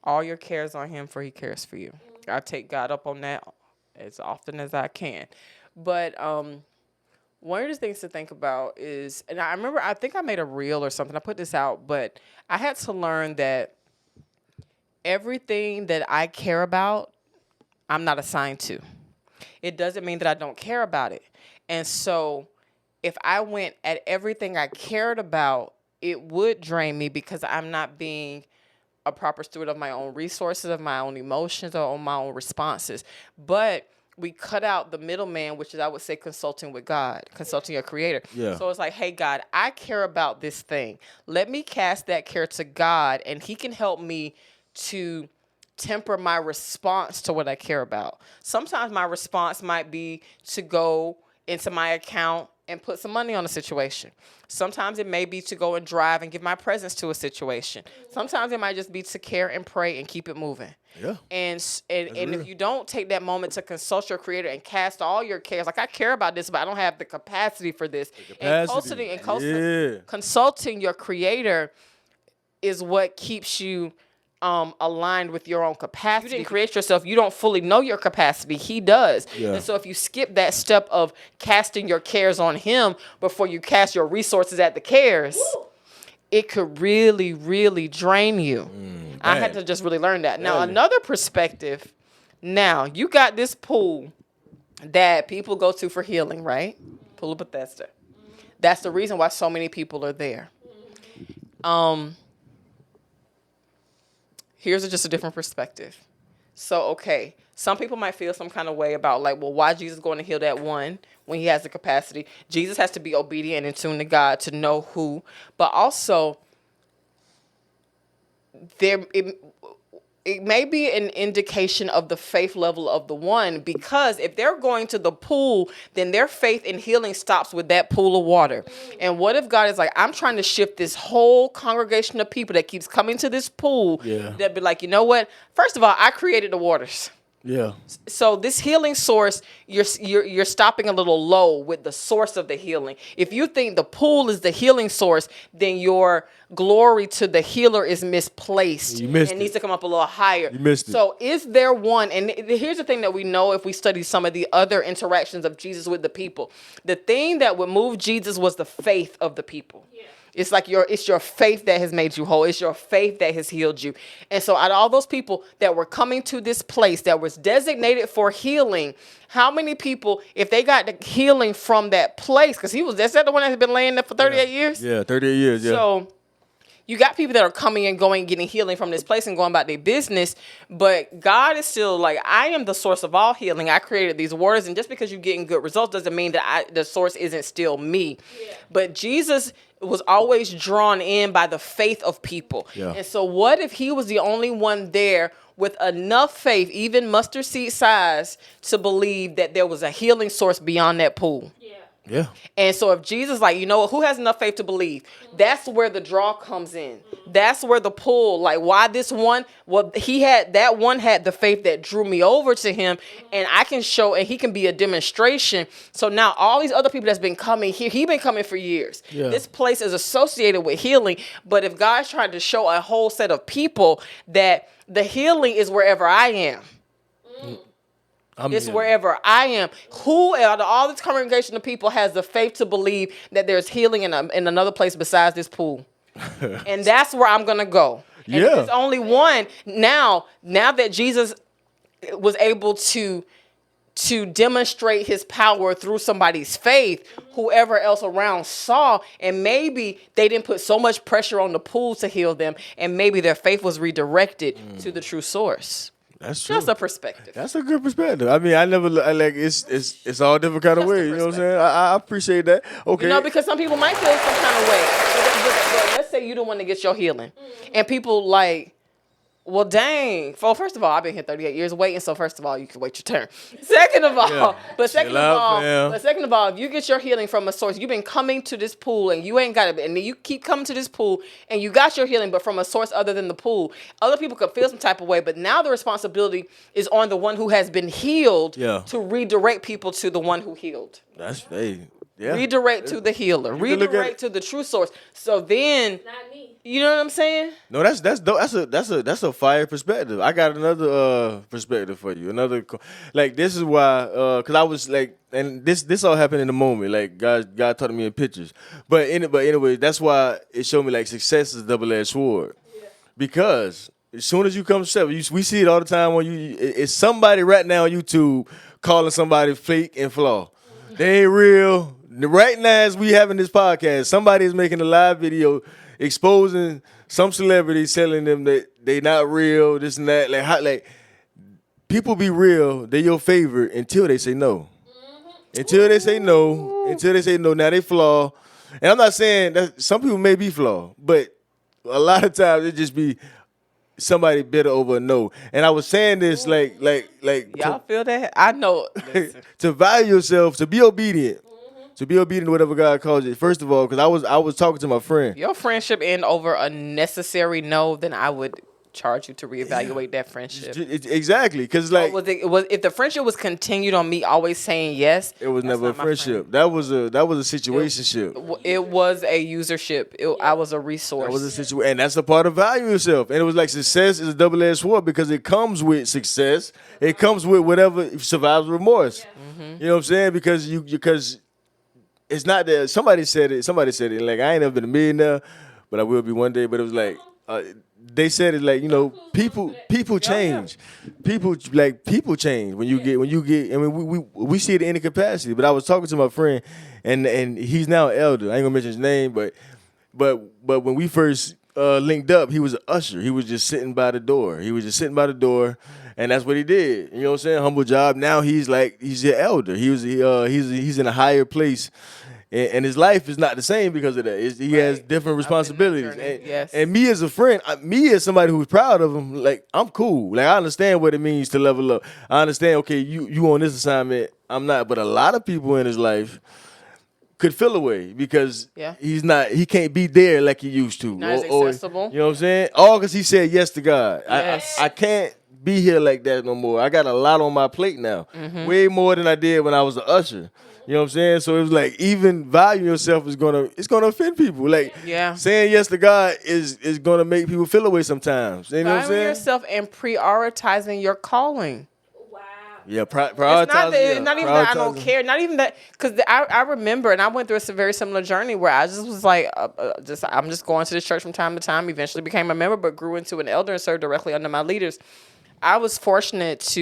all your cares on him, for he cares for you. I take God up on that as often as I can. But one of the things to think about is, and I remember, I think I made a reel or something. I put this out, but I had to learn that everything that I care about, I'm not assigned to. It doesn't mean that I don't care about it. And so if I went at everything I cared about, it would drain me because I'm not being a proper steward of my own resources, of my own emotions, or on my own responses. But we cut out the middleman, which is, I would say, consulting with God, consulting your creator. Yeah. So it's like, hey, God, I care about this thing. Let me cast that care to God, and he can help me to temper my response to what I care about. Sometimes my response might be to go into my account and put some money on a situation. Sometimes it may be to go and drive and give my presence to a situation. Sometimes it might just be to care and pray and keep it moving. Yeah. And if you don't take that moment to consult your creator and cast all your cares, like I care about this, but I don't have the capacity for this. And consulting your creator is what keeps you aligned with your own capacity. You didn't create yourself. You don't fully know your capacity. He does. Yeah. And so if you skip that step of casting your cares on him before you cast your resources at the cares, it could really, really drain you. I had to just really learn that. Now, another perspective, now you got this pool that people go to for healing, right? Pool of Bethesda. That's the reason why so many people are there. Here's just a different perspective. So, okay, some people might feel some kind of way about like, well, why Jesus going to heal that one when he has the capacity? Jesus has to be obedient and in tune to God to know who. But also, it may be an indication of the faith level of the one, because if they're going to the pool, then their faith in healing stops with that pool of water. And what if God is like, I'm trying to shift this whole congregation of people that keeps coming to this pool, that be like, you know what? First of all, I created the waters. Yeah. So this healing source, you're stopping a little low with the source of the healing. If you think the pool is the healing source, then your glory to the healer is misplaced. You missed and it. Needs to come up a little higher. You missed it. So is there one? And here's the thing that we know if we study some of the other interactions of Jesus with the people. The thing that would move Jesus was the faith of the people. Yeah. It's like it's your faith that has made you whole. It's your faith that has healed you. And so out of all those people that were coming to this place that was designated for healing, how many people, if they got the healing from that place, because that's the one that has been laying there for 38 years? Yeah, 38 years, yeah. So you got people that are coming and going, getting healing from this place and going about their business, but God is still like, I am the source of all healing. I created these waters, and just because you're getting good results doesn't mean that the source isn't still me. Yeah. But Jesus was always drawn in by the faith of people. Yeah. And so what if he was the only one there with enough faith, even mustard seed size, to believe that there was a healing source beyond that pool? Yeah. And so if Jesus, like, you know what, who has enough faith to believe? That's where the draw comes in. That's where the pull, like, why this one? Well, that one had the faith that drew me over to him, and I can show, and he can be a demonstration. So now all these other people that's been coming here, he been coming for years. Yeah. This place is associated with healing, but if God's trying to show a whole set of people that the healing is wherever I am. It's wherever I am. Who out of all this congregation of people has the faith to believe that there's healing in another place besides this pool? And that's where I'm going to go. And if there's only one. Now that Jesus was able to to demonstrate his power through somebody's faith, whoever else around saw, and maybe they didn't put so much pressure on the pool to heal them, and maybe their faith was redirected to the true source. That's true. Just a perspective. That's a good perspective. I mean, I never like it's all different kind of Just a ways. You know what I'm saying? I appreciate that. Okay. You know, because some people might feel some kind of way. But let's say you don't want to get your healing, and people like, well, dang. Well, first of all, I've been here 38 years waiting. So first of all, you can wait your turn. Second of all, Yeah. Chill out, fam. if you get your healing from a source, you've been coming to this pool and you ain't got it, and then you keep coming to this pool and you got your healing, but from a source other than the pool. Other people could feel some type of way, but now the responsibility is on the one who has been healed Yeah. to redirect people to the one who healed. That's yeah. Redirect to the healer. can look at Redirect it- to the true source. So then, Not me. you know what I'm saying? No, that's dope. That's a fire perspective. I got another perspective for you. Like this is why because I was like, and this all happened in the moment. Like God taught to me in pictures. But anyway, that's why it showed me like success is a double-edged sword. Because as soon as you come to step, we see it all the time on you. It's somebody right now on YouTube calling somebody fake and flaw. They ain't real. Right now, as we having this podcast, somebody is making a live video exposing some celebrity, telling them that they not real, this and that. Like people be real, they your favorite until they say no. Until they say no, now they flaw. And I'm not saying that some people may be flawed, but a lot of times it just be somebody bitter over a no. And I was saying this like Y'all feel that? I know. to value yourself, to be obedient. To be obedient to whatever God calls you. First of all, because I was talking to my friend. Your friendship end over a necessary no, then I would charge you to reevaluate that friendship. Exactly, because like Was if the friendship was continued on me always saying yes, it was that's never a not my friend. friendship. That was a situationship. It was a usership. I was a resource. That was a situation, and that's a part of valuing yourself. And it was like success is a double-edged sword because it comes with success. It comes with whatever survives remorse. You know what I'm saying? Because it's not that somebody said it. Like I ain't never been a millionaire, but I will be one day. But it was like they said it like people change. People change when you get. I mean we see it in any capacity. But I was talking to my friend, and he's now an elder. I ain't gonna mention his name, but when we first linked up, he was an usher. He was just sitting by the door. And that's what he did. You know what I'm saying? Humble job. Now he's an elder. He's in a higher place, and his life is not the same because of that. He has different responsibilities. journey, yes. And me as a friend, me as somebody who's proud of him, like I'm cool. Like I understand what it means to level up. I understand. Okay, you on this assignment, I'm not. But a lot of people in his life could feel away because he can't be there like he used to. Not as accessible. You know what I'm saying? All because he said yes to God. Yes. I can't be here like that no more. I got a lot on my plate now. Way more than I did when I was an usher. You know what I'm saying? So it was like even valuing yourself is gonna offend people. Like saying yes to God is gonna make people feel away sometimes. You know what I'm Valuing saying? yourself and prioritizing your calling. Wow. Yeah, It's prioritize. not even that I don't care. Not even that, because I remember, and I went through a very similar journey where I just was like, I'm just going to this church from time to time. Eventually became a member, but grew into an elder and served directly under my leaders. I was fortunate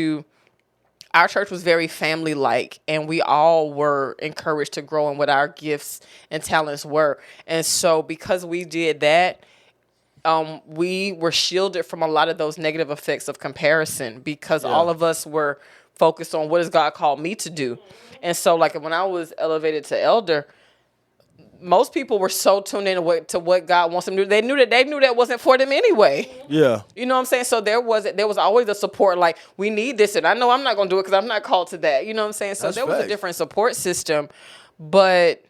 our church was very family-like, and we all were encouraged to grow in what our gifts and talents were. And so because we did that, we were shielded from a lot of those negative effects of comparison because all of us were focused on what has God called me to do. And so like when I was elevated to elder, most people were so tuned in to what God wants them to do. They knew that wasn't for them anyway. Yeah. You know what I'm saying? So there was always a support, like, we need this, and I know I'm not going to do it because I'm not called to that. You know what I'm saying? So That's there was facts. a different support system. But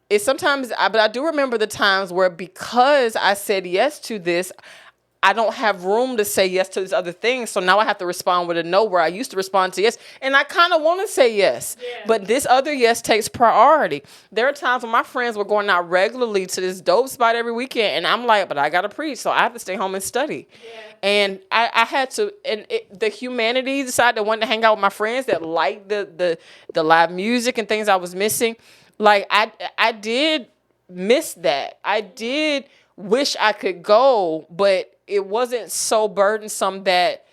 it's sometimes, but I do remember the times where because I said yes to this, I don't have room to say yes to this other thing. So now I have to respond with a no where I used to respond to yes. And I kind of want to say yes. Yeah. But this other yes takes priority. There are times when my friends were going out regularly to this dope spot every weekend. And I'm like, but I got to preach. So I have to stay home and study. Yeah. And I had to, and the humanity side that wanted to hang out with my friends that liked the live music and things I was missing. Like I did miss that. I did wish I could go, but it wasn't so burdensome that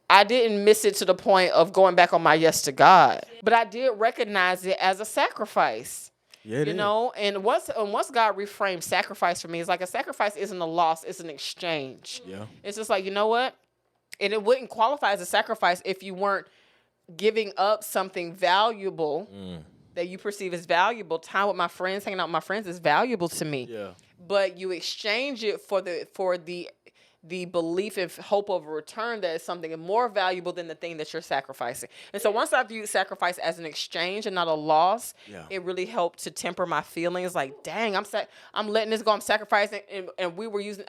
I didn't miss it to the point of going back on my yes to God, but I did recognize it as a sacrifice. Yeah, it You is. know, and once God reframed sacrifice for me, it's like a sacrifice isn't a loss, it's an exchange. Yeah. It's just like, you know what? And it wouldn't qualify as a sacrifice if you weren't giving up something valuable that you perceive as valuable. Time with my friends, hanging out with my friends is valuable to me. Yeah. But you exchange it for the belief and hope of a return that is something more valuable than the thing that you're sacrificing. And so once I viewed sacrifice as an exchange and not a loss, it really helped to temper my feelings. Like, dang, I'm letting this go. I'm sacrificing. And I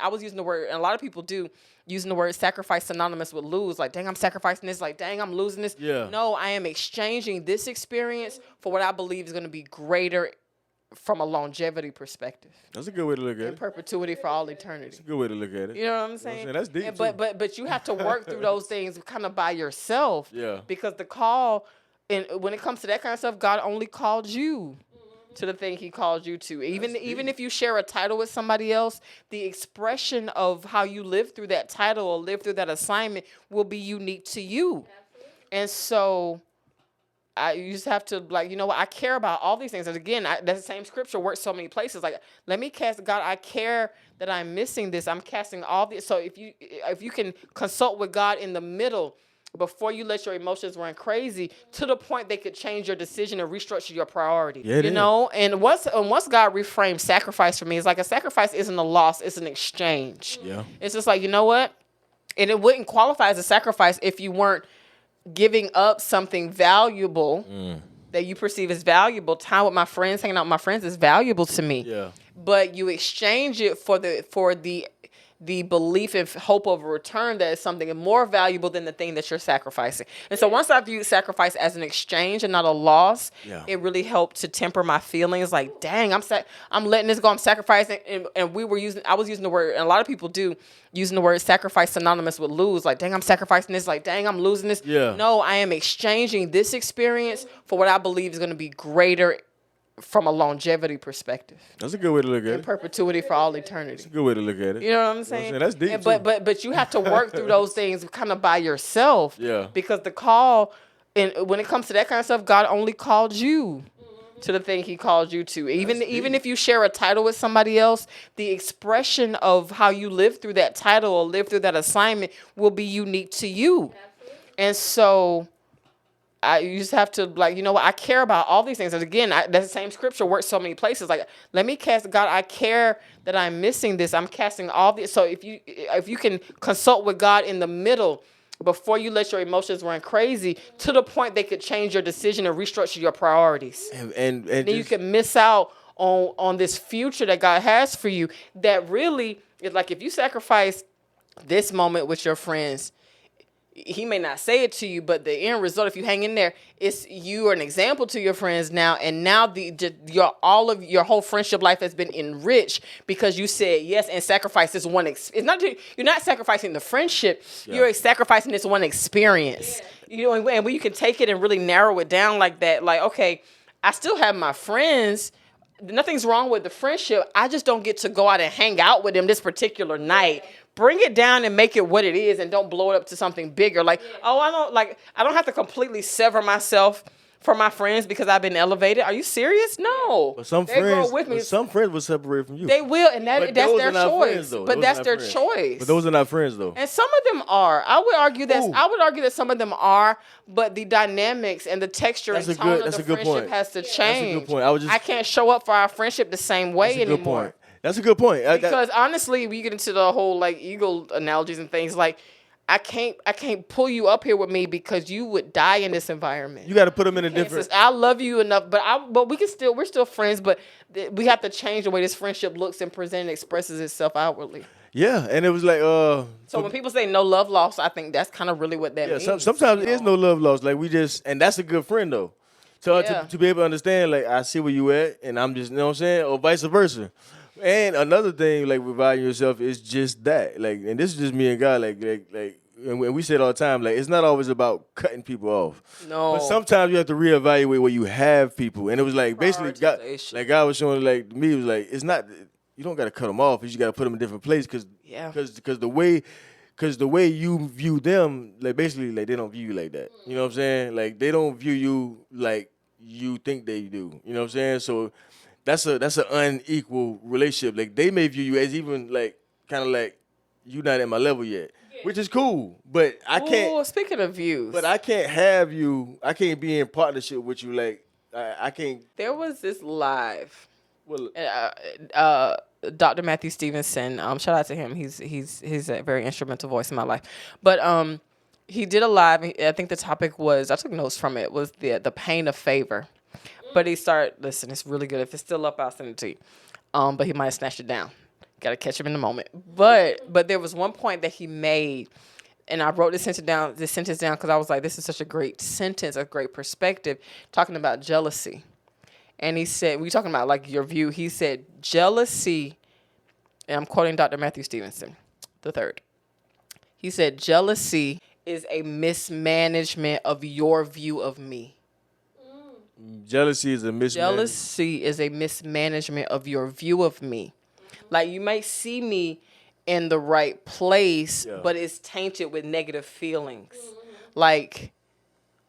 was using the word, and a lot of people do, using the word sacrifice synonymous with lose. Like, dang, I'm sacrificing this. Like, dang, I'm losing this. Yeah. No, I am exchanging this experience for what I believe is going to be greater from a longevity perspective. That's a good way to look at In it. perpetuity for all eternity. Good way to look at it. You know what I'm saying? That's deep, And- too. but you have to work through those things kind of by yourself. Yeah. Because the call, and when it comes to that kind of stuff, God only called you to the thing He called you to. Even if you share a title with somebody else, the expression of how you live through that title or live through that assignment will be unique to you. And so you just have to, like, you know what, I care about all these things. And again, that same scripture works so many places. Like, let me cast, God, I care that I'm missing this. I'm casting all this. So if you can consult with God in the middle before you let your emotions run crazy to the point they could change your decision and restructure your priorities. Yeah, it you is. know? And once God reframed sacrifice for me, it's like a sacrifice isn't a loss, it's an exchange. Yeah. It's just like, you know what? And it wouldn't qualify as a sacrifice if you weren't giving up something valuable that you perceive as valuable. Time with my friends, hanging out with my friends is valuable to me. Yeah. But you exchange it for the belief and hope of a return that is something more valuable than the thing that you're sacrificing. And so once I viewed sacrifice as an exchange and not a loss, it really helped to temper my feelings. Like, dang, I'm letting this go. I'm sacrificing. And I was using the word, and a lot of people do, using the word sacrifice synonymous with lose. Like, dang, I'm sacrificing this. Like, dang, I'm losing this. Yeah. No, I am exchanging this experience for what I believe is going to be greater from a longevity perspective. That's a good way to look at In it. perpetuity for all eternity. Good way to look at it. You know what I'm saying? That's deep, And- too. but you have to work through those things kind of by yourself. Yeah. Because the call, and when it comes to that kind of stuff, God only called you to the thing He called you to. Even if you share a title with somebody else, the expression of how you live through that title or live through that assignment will be unique to you. And so you just have to, like, you know what, I care about all these things. And again, that same scripture works so many places. Like, let me cast, God, I care that I'm missing this. I'm casting all this. So if you can consult with God in the middle before you let your emotions run crazy to the point they could change your decision and restructure your priorities. And Then you just- can miss out on this future that God has for you. That really is like, if you sacrifice this moment with your friends, He may not say it to you, but the end result, if you hang in there, it's you are an example to your friends now, and now your whole friendship life has been enriched because you said yes and sacrificed this one. It's not you're not sacrificing the friendship; you're sacrificing this one experience. You know, and when you can take it and really narrow it down like that, like, okay, I still have my friends. Nothing's wrong with the friendship. I just don't get to go out and hang out with them this particular night. Bring it down and make it what it is, and don't blow it up to something bigger. Like, I don't have to completely sever myself from my friends because I've been elevated. Are you serious? No. But some They grow friends, with me. but some friends will separate from you. They will, and But that's those their are not choice. friends, though. But Those that's are not their friends. choice. But those are not friends, though. And some of them are. I would argue Ooh. that some of them are, but the dynamics and the texture That's and a tone good- of that's the a good friendship point. has to That's a change. good point. I can't show up for our friendship the same way That's a anymore. good point. That's a good point. Because honestly, we get into the whole like eagle analogies and things, like I can't pull you up here with me because you would die in this environment. you got to put them in a Can't different. sis, I love you enough, but we're still friends, but we have to change the way this friendship looks and presents and expresses itself outwardly. Yeah, and it was like So when people say no love lost, I think that's kind of really what that yeah. means. Sometimes it is no love lost. Like and that's a good friend though. So Yeah. to be able to understand, like I see where you at, and I'm just, you know what I'm saying, or vice versa. And another thing, like with valuing yourself, is just that. Like, and this is just me and God. Like, and we say it all the time. Like, it's not always about cutting people off. No. But sometimes you have to reevaluate where you have people. And it was like basically, God, Prioritization. like God was showing, like me, it was like it's not. You don't got to cut them off. You just got to put them in different places Yeah. because the way Cause the way you view them, like basically, like they don't view you like that. You know what I'm saying? Like they don't view you like you think they do. You know what I'm saying? So that's an unequal relationship. Like they may view you as even like kind of like you not at my level yet, which is cool. But I can't. Ooh, speaking of views, But I can't have you. I can't be in partnership with you. Like I can't. there was this live. Well, Dr. Matthew Stevenson. Shout out to him. He's a very instrumental voice in my life. But he did a live. I think the topic was, I took notes from it, was the pain of favor. But he started, listen, it's really good. If it's still up, I'll send it to you. But he might have snatched it down. Got to catch him in the moment. But there was one point that he made, and I wrote this sentence down because I was like, this is such a great sentence, a great perspective, talking about jealousy. And he said, we talking about like your view. He said, jealousy, and I'm quoting Dr. Matthew Stevenson, the third. He said, jealousy is a mismanagement of your view of me. jealousy is a mismanagement. Jealousy is a mismanagement of your view of me. Like you might see me in the right place, but it's tainted with negative feelings. Like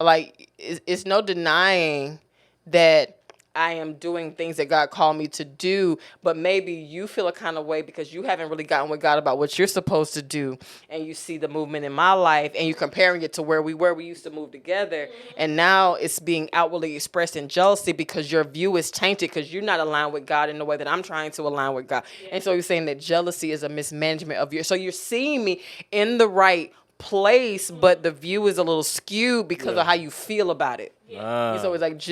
it's no denying that I am doing things that God called me to do, but maybe you feel a kind of way because you haven't really gotten with God about what you're supposed to do, and you see the movement in my life, and you're comparing it to where we were. We used to move together, and now it's being outwardly expressed in jealousy because your view is tainted because you're not aligned with God in the way that I'm trying to align with God. And so you're saying that jealousy is a mismanagement of your. So you're seeing me in the right place, but the view is a little skewed because of how you feel about it. And so it's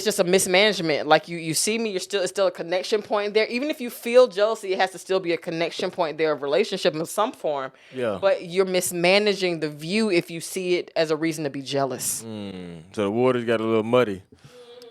just a mismanagement. Like you see me, it's still a connection point there. Even if you feel jealousy, it has to still be a connection point there of relationship in some form. Yeah. But you're mismanaging the view if you see it as a reason to be jealous. So the water's got a little muddy.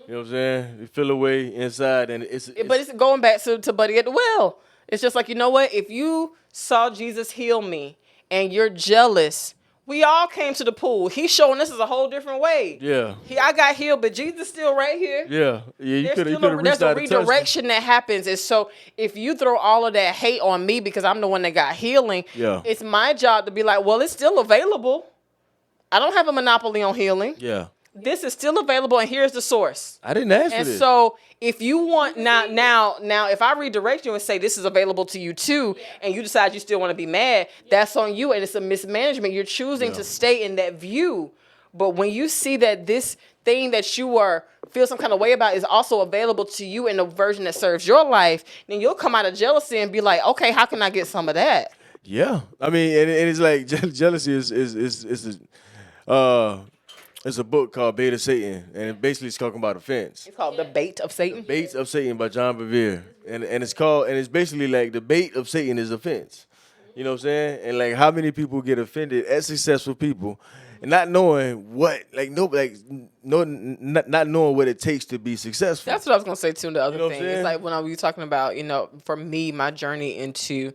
You know what I'm saying? You feel away inside, and it's But it's going back to Buddy at the well. It's just like, you know what? If you saw Jesus heal me and you're jealous, we all came to the pool. He's showing this is a whole different way. Yeah. I got healed, but Jesus is still right here. Yeah. You could have reached There's a out and touched him. redirection that happens. And so if you throw all of that hate on me because I'm the one that got healing, it's my job to be like, well, it's still available. I don't have a monopoly on healing. Yeah. This is still available, and here's the source. I didn't ask for And this. so if you want now, if I redirect you and say this is available to you too, and you decide you still want to be mad, that's on you, and it's a mismanagement. You're choosing to stay in that view. But when you see that this thing that you feel some kind of way about is also available to you in a version that serves your life, then you'll come out of jealousy and be like, okay, how can I get some of that? Yeah. I mean, and it's like jealousy it's a book called Bait of Satan, and it basically it's talking about offense. It's called The Bait of Satan. Baits of Satan by John Bevere. And it's basically like the bait of Satan is offense. You know what I'm saying? And like how many people get offended as successful people and not knowing not knowing what it takes to be successful. That's what I was gonna say too. The other You know what thing, I'm it's saying? like when I was talking about, for me, my journey into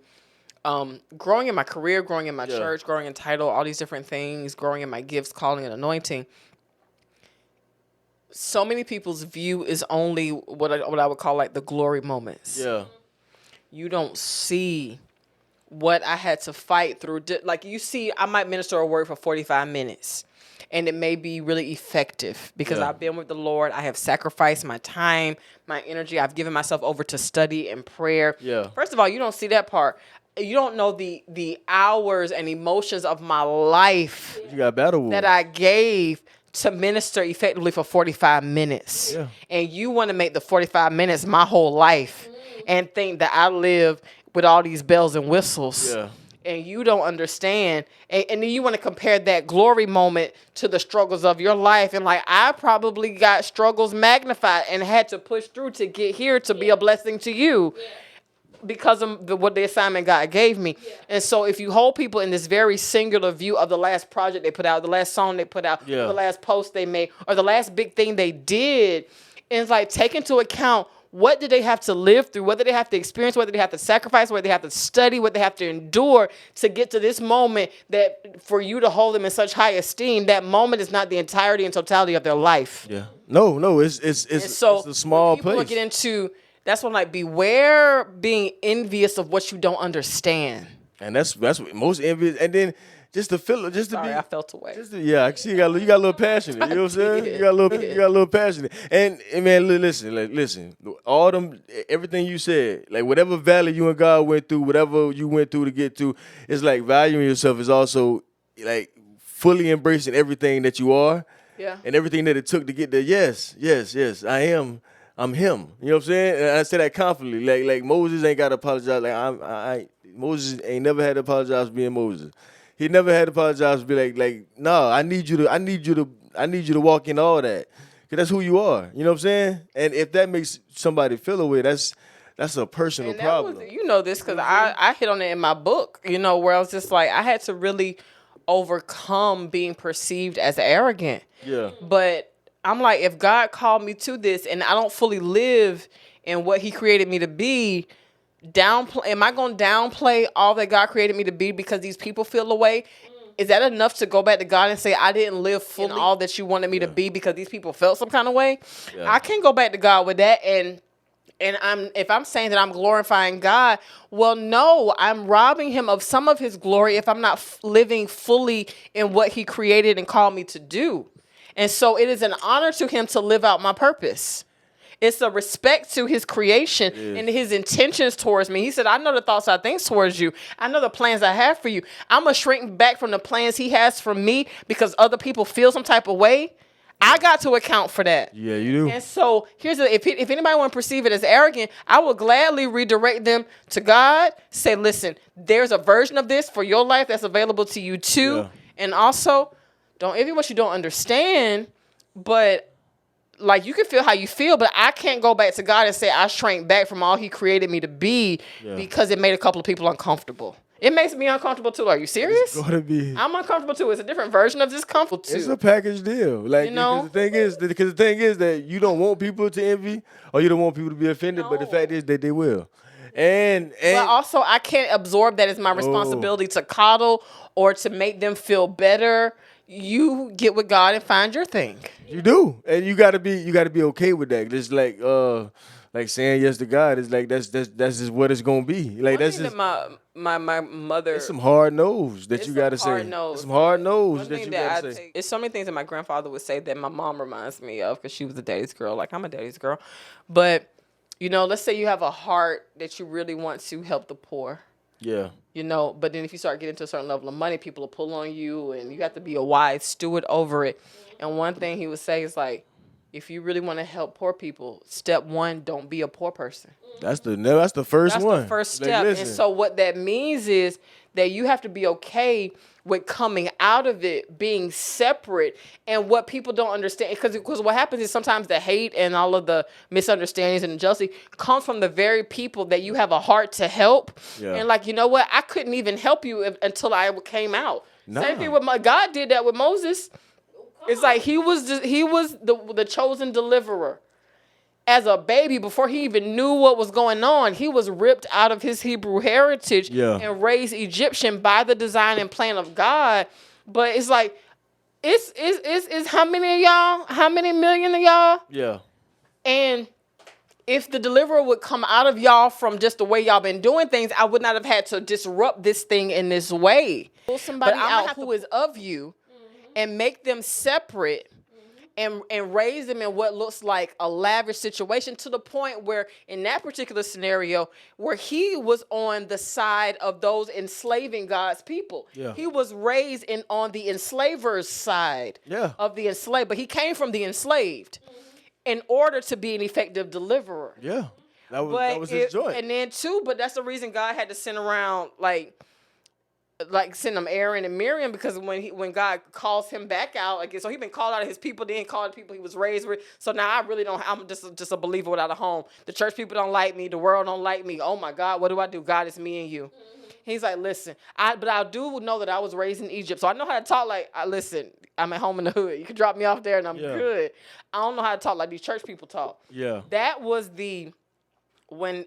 growing in my career, growing in my church, growing in title, all these different things, growing in my gifts, calling, and anointing. So many people's view is only what I would call like the glory moments. Yeah. You don't see what I had to fight through. Like you see, I might minister a word for 45 minutes. And it may be really effective because I've been with the Lord. I have sacrificed my time, my energy. I've given myself over to study and prayer. Yeah. First of all, you don't see that part. You don't know the hours and emotions of my life You got battle wounds. that I gave to minister effectively for 45 minutes. Yeah. And you want to make the 45 minutes my whole life and think that I live with all these bells and whistles. Yeah. And you don't understand. And then you want to compare that glory moment to the struggles of your life. And like, I probably got struggles magnified and had to push through to get here to be a blessing to you. Because of what the assignment God gave me. And so if you hold people in this very singular view of the last project they put out, the last song they put out, the last post they made, or the last big thing they did, and it's like take into account what did they have to live through, what did they have to experience, what did they have to sacrifice, what did they have to study, what they have to endure to get to this moment that for you to hold them in such high esteem, that moment is not the entirety and totality of their life. Yeah. No, it's So a small when people place. get into, that's when like beware being envious of what you don't understand. And that's what most envy. And then just to feel, just to Sorry, be. I felt away. Yeah, I see you got a little passionate. You know what I'm saying? You got a little passionate. And man, listen. All them, everything you said, like whatever valley you and God went through, whatever you went through to get to, it's like valuing yourself is also like fully embracing everything that you are. Yeah. And everything that it took to get there. Yes, I am. I'm him. You know what I'm saying? And I say that confidently. Like Moses ain't got to apologize. Like Moses ain't never had to apologize for being Moses. He never had to apologize to be like, no, I need you to walk in all that. Cause that's who you are. You know what I'm saying? And if that makes somebody feel away, that's a personal And that problem. was, you know this because I hit on it in my book, you know, where I was just like, I had to really overcome being perceived as arrogant. Yeah. But I'm like, if God called me to this and I don't fully live in what he created me to be, am I going to downplay all that God created me to be because these people feel away? Is that enough to go back to God and say, I didn't live fully in all that you wanted me to be because these people felt some kind of way? Yeah. I can't go back to God with that. And if I'm saying that I'm glorifying God, well, no, I'm robbing him of some of his glory if I'm not living fully in what he created and called me to do. And so it is an honor to him to live out my purpose. It's a respect to his creation and his intentions towards me. He said, I know the thoughts I think towards you. I know the plans I have for you. I'm going to shrink back from the plans he has for me because other people feel some type of way. I got to account for that. Yeah, you do. And so if anybody want to perceive it as arrogant, I will gladly redirect them to God. Say, listen, there's a version of this for your life that's available to you too. Yeah. And also, don't envy what you don't understand, but like you can feel how you feel, but I can't go back to God and say I shrank back from all he created me to be because it made a couple of people uncomfortable. It makes me uncomfortable too. Are you serious? It's gonna be. I'm uncomfortable too. It's a different version of discomfort too. It's a package deal. Like, you know, because the thing is that you don't want people to envy or you don't want people to be offended, but the fact is that they will. And but also I can't absorb that as my responsibility to coddle or to make them feel better. You get with God and find your thing. You do, and you gotta be okay with that. Just like saying yes to God is like that's just what it's gonna be. Like that's just that my mother. It's some hard no's that you gotta say. It's some hard no's that you gotta say. It's so many things that my grandfather would say that my mom reminds me of because she was a daddy's girl. Like I'm a daddy's girl, but you know, let's say you have a heart that you really want to help the poor. Yeah. You know, but then if you start getting to a certain level of money, people will pull on you and you have to be a wise steward over it. And one thing he would say is like, if you really want to help poor people, step one, don't be a poor person. That's the first one. That's the first step. Like, and so what that means is that you have to be okay with coming out of it, being separate. And what people don't understand, because what happens is sometimes the hate and all of the misunderstandings and the jealousy come from the very people that you have a heart to help. Yeah. And like, you know what? I couldn't even help you until I came out. Nah. Same thing with God did that with Moses. It's like he was the chosen deliverer. As a baby, before he even knew what was going on, he was ripped out of his Hebrew heritage and raised Egyptian by the design and plan of God. But it's like, it's how many of y'all? How many million of y'all? Yeah. And if the deliverer would come out of y'all from just the way y'all been doing things, I would not have had to disrupt this thing in this way. Pull somebody out who is of you and make them separate. And raise them in what looks like a lavish situation to the point where in that particular scenario where he was on the side of those enslaving God's people. Yeah. He was raised on the enslaver's side of the enslaved, but he came from the enslaved in order to be an effective deliverer. Yeah, that was his joy. And then too, but that's the reason God had to send around like send them Aaron and Miriam, because when God calls him back out again, so he's been called out of his people, then called the people he was raised with. So now I really don't. I'm just a believer without a home. The church people don't like me. The world don't like me. Oh my God, what do I do? God, it's me and you. Mm-hmm. He's like, listen, but I do know that I was raised in Egypt, so I know how to talk like. Listen, I'm at home in the hood. You can drop me off there, and I'm good. I don't know how to talk like these church people talk. Yeah, that was the. When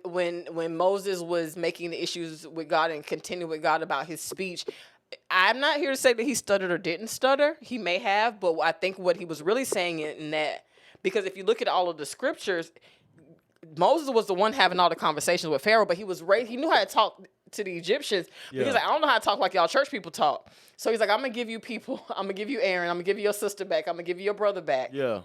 Moses was making the issues with God and continuing with God about his speech, I'm not here to say that he stuttered or didn't stutter. He may have, but I think what he was really saying in that, because if you look at all of the scriptures, Moses was the one having all the conversations with Pharaoh, but he was raised. He knew how to talk to the Egyptians Yeah. because like, I don't know how to talk like y'all church people talk. So he's like, I'm gonna give you people. I'm gonna give you Aaron. I'm gonna give you your sister back. I'm gonna give you your brother back. Yeah.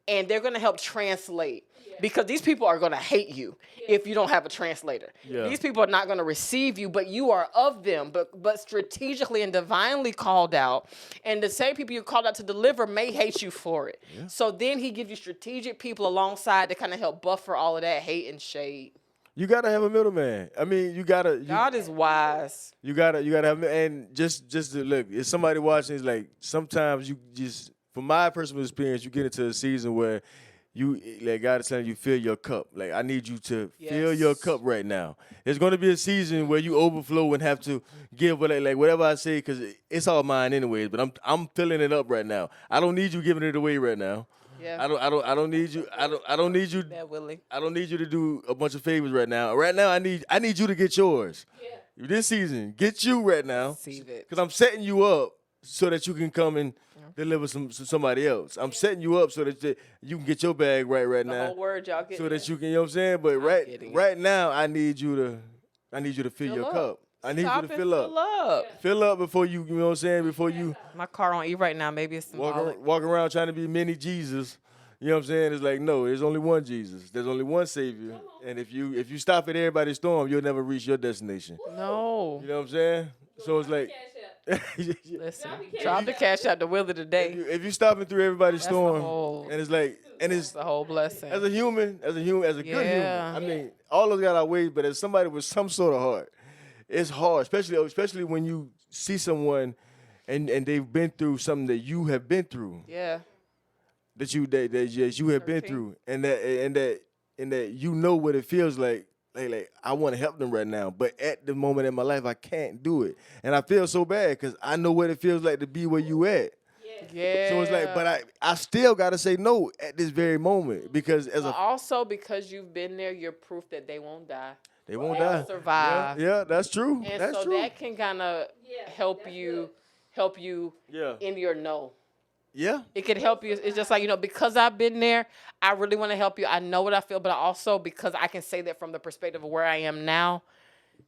And they're gonna help translate because these people are gonna hate you if you don't have a translator. Yeah. These people are not gonna receive you, but you are of them, but strategically and divinely called out. And the same people you called out to deliver may hate you for it. So then he gives you strategic people alongside to kind of help buffer all of that hate and shade. You gotta have a middleman. I mean, you gotta. God is wise. You gotta have, and just to look. If somebody watching, is like sometimes you just, from my personal experience, you get into a season where you like God is telling you fill your cup. Like I need you to fill your Yes. cup right now. There's going to be a season where you overflow and have to give like whatever I say because it's all mine anyways. But I'm filling it up right now. I don't need you giving it away right now. Yeah. I don't need you. I don't need you. That Willie. I don't need you to do a bunch of favors right now. Right now, I need you to get yours. Yeah. This season, get you right now. Receive it. Because I'm setting you up so that you can come and deliver somebody else. I'm setting you up so that you can get your bag right The now. whole word y'all get. So that you can, you know what I'm saying? But getting it. right now, I need you to fill your up. cup. I need Stop you to and fill up. Fill up before you know what I'm saying? Before you My car on E right now. Maybe it's symbolic. walk around trying to be mini Jesus. You know what I'm saying? It's like, no, there's only one Jesus. There's only one Savior. And if you stop at everybody's storm, you'll never reach your destination. No. You know what I'm saying? So it's like, Cash Listen. Drop the Drop the cash out to Willie today. if you stopping through everybody's That's the storm, whole- and it's like, and it's The whole blessing. as a good human. Yeah. I mean, all of us got our ways, but as somebody with some sort of heart, it's hard, especially when you see someone and they've been through something that you have been through, Yeah. that you have been 13. through, and that you know what it feels like. Like I want to help them right now, but at the moment in my life, I can't do it, and I feel so bad because I know what it feels like to be where you at. Yeah. So it's like, but I still gotta say no at this very moment because as But a also because you've been there, you're proof that they won't die. they won't They'll die. survive. Yeah, that's true. And That's so true. that can kind of help you Yeah. in your no. Yeah. It could help you. It's just like, because I've been there, I really want to help you. I know what I feel, but also because I can say that from the perspective of where I am now,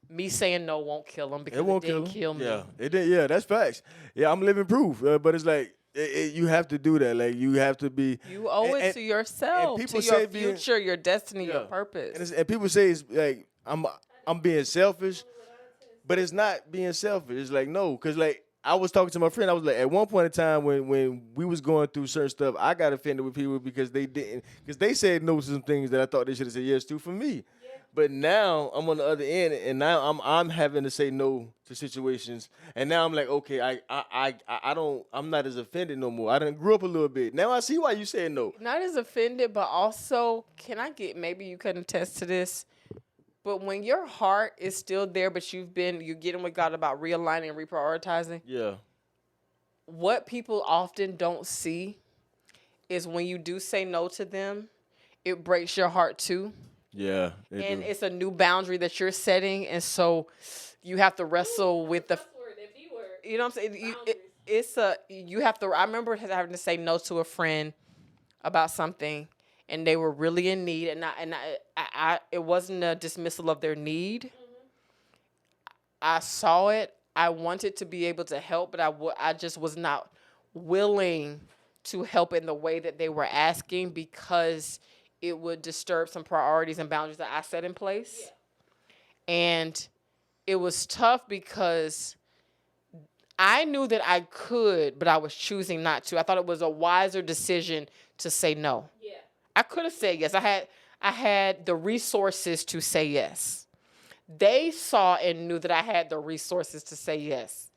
me saying no won't kill him because It won't didn't kill kill him. me. Yeah, it did. Yeah, that's facts. Yeah, I'm living proof. But it's like you have to do that. Like you have to be. You owe it to yourself, people to your say being- future, your destiny, your Yeah. purpose. And people say it's like I'm being selfish, but it's not being selfish. It's like no, because like I was talking to my friend. I was like, at one point in time when we was going through certain stuff, I got offended with people because they said no to some things that I thought they should have said yes to for me. But now I'm on the other end, and now I'm having to say no to situations, and now I'm like, okay, I'm not as offended no more. I done grew up a little bit. Now I see why you said no. Not as offended, but also, maybe you can attest to this, but when your heart is still there, but you're getting with God about realigning and reprioritizing, Yeah. what people often don't see is when you do say no to them, it breaks your heart too. Yeah. And it's a new boundary that you're setting. And so you have to wrestle with the, That B word. you know what I'm saying? Boundaries. I remember having to say no to a friend about something and they were really in need. And it wasn't a dismissal of their need. I saw it. I wanted to be able to help, but I just was not willing to help in the way that they were asking because it would disturb some priorities and boundaries that I set in place. Yeah. And it was tough because I knew that I could, but I was choosing not to. I thought it was a wiser decision to say no. Yeah. I could have said yes. I had the resources to say yes. They saw and knew that I had the resources to say yes.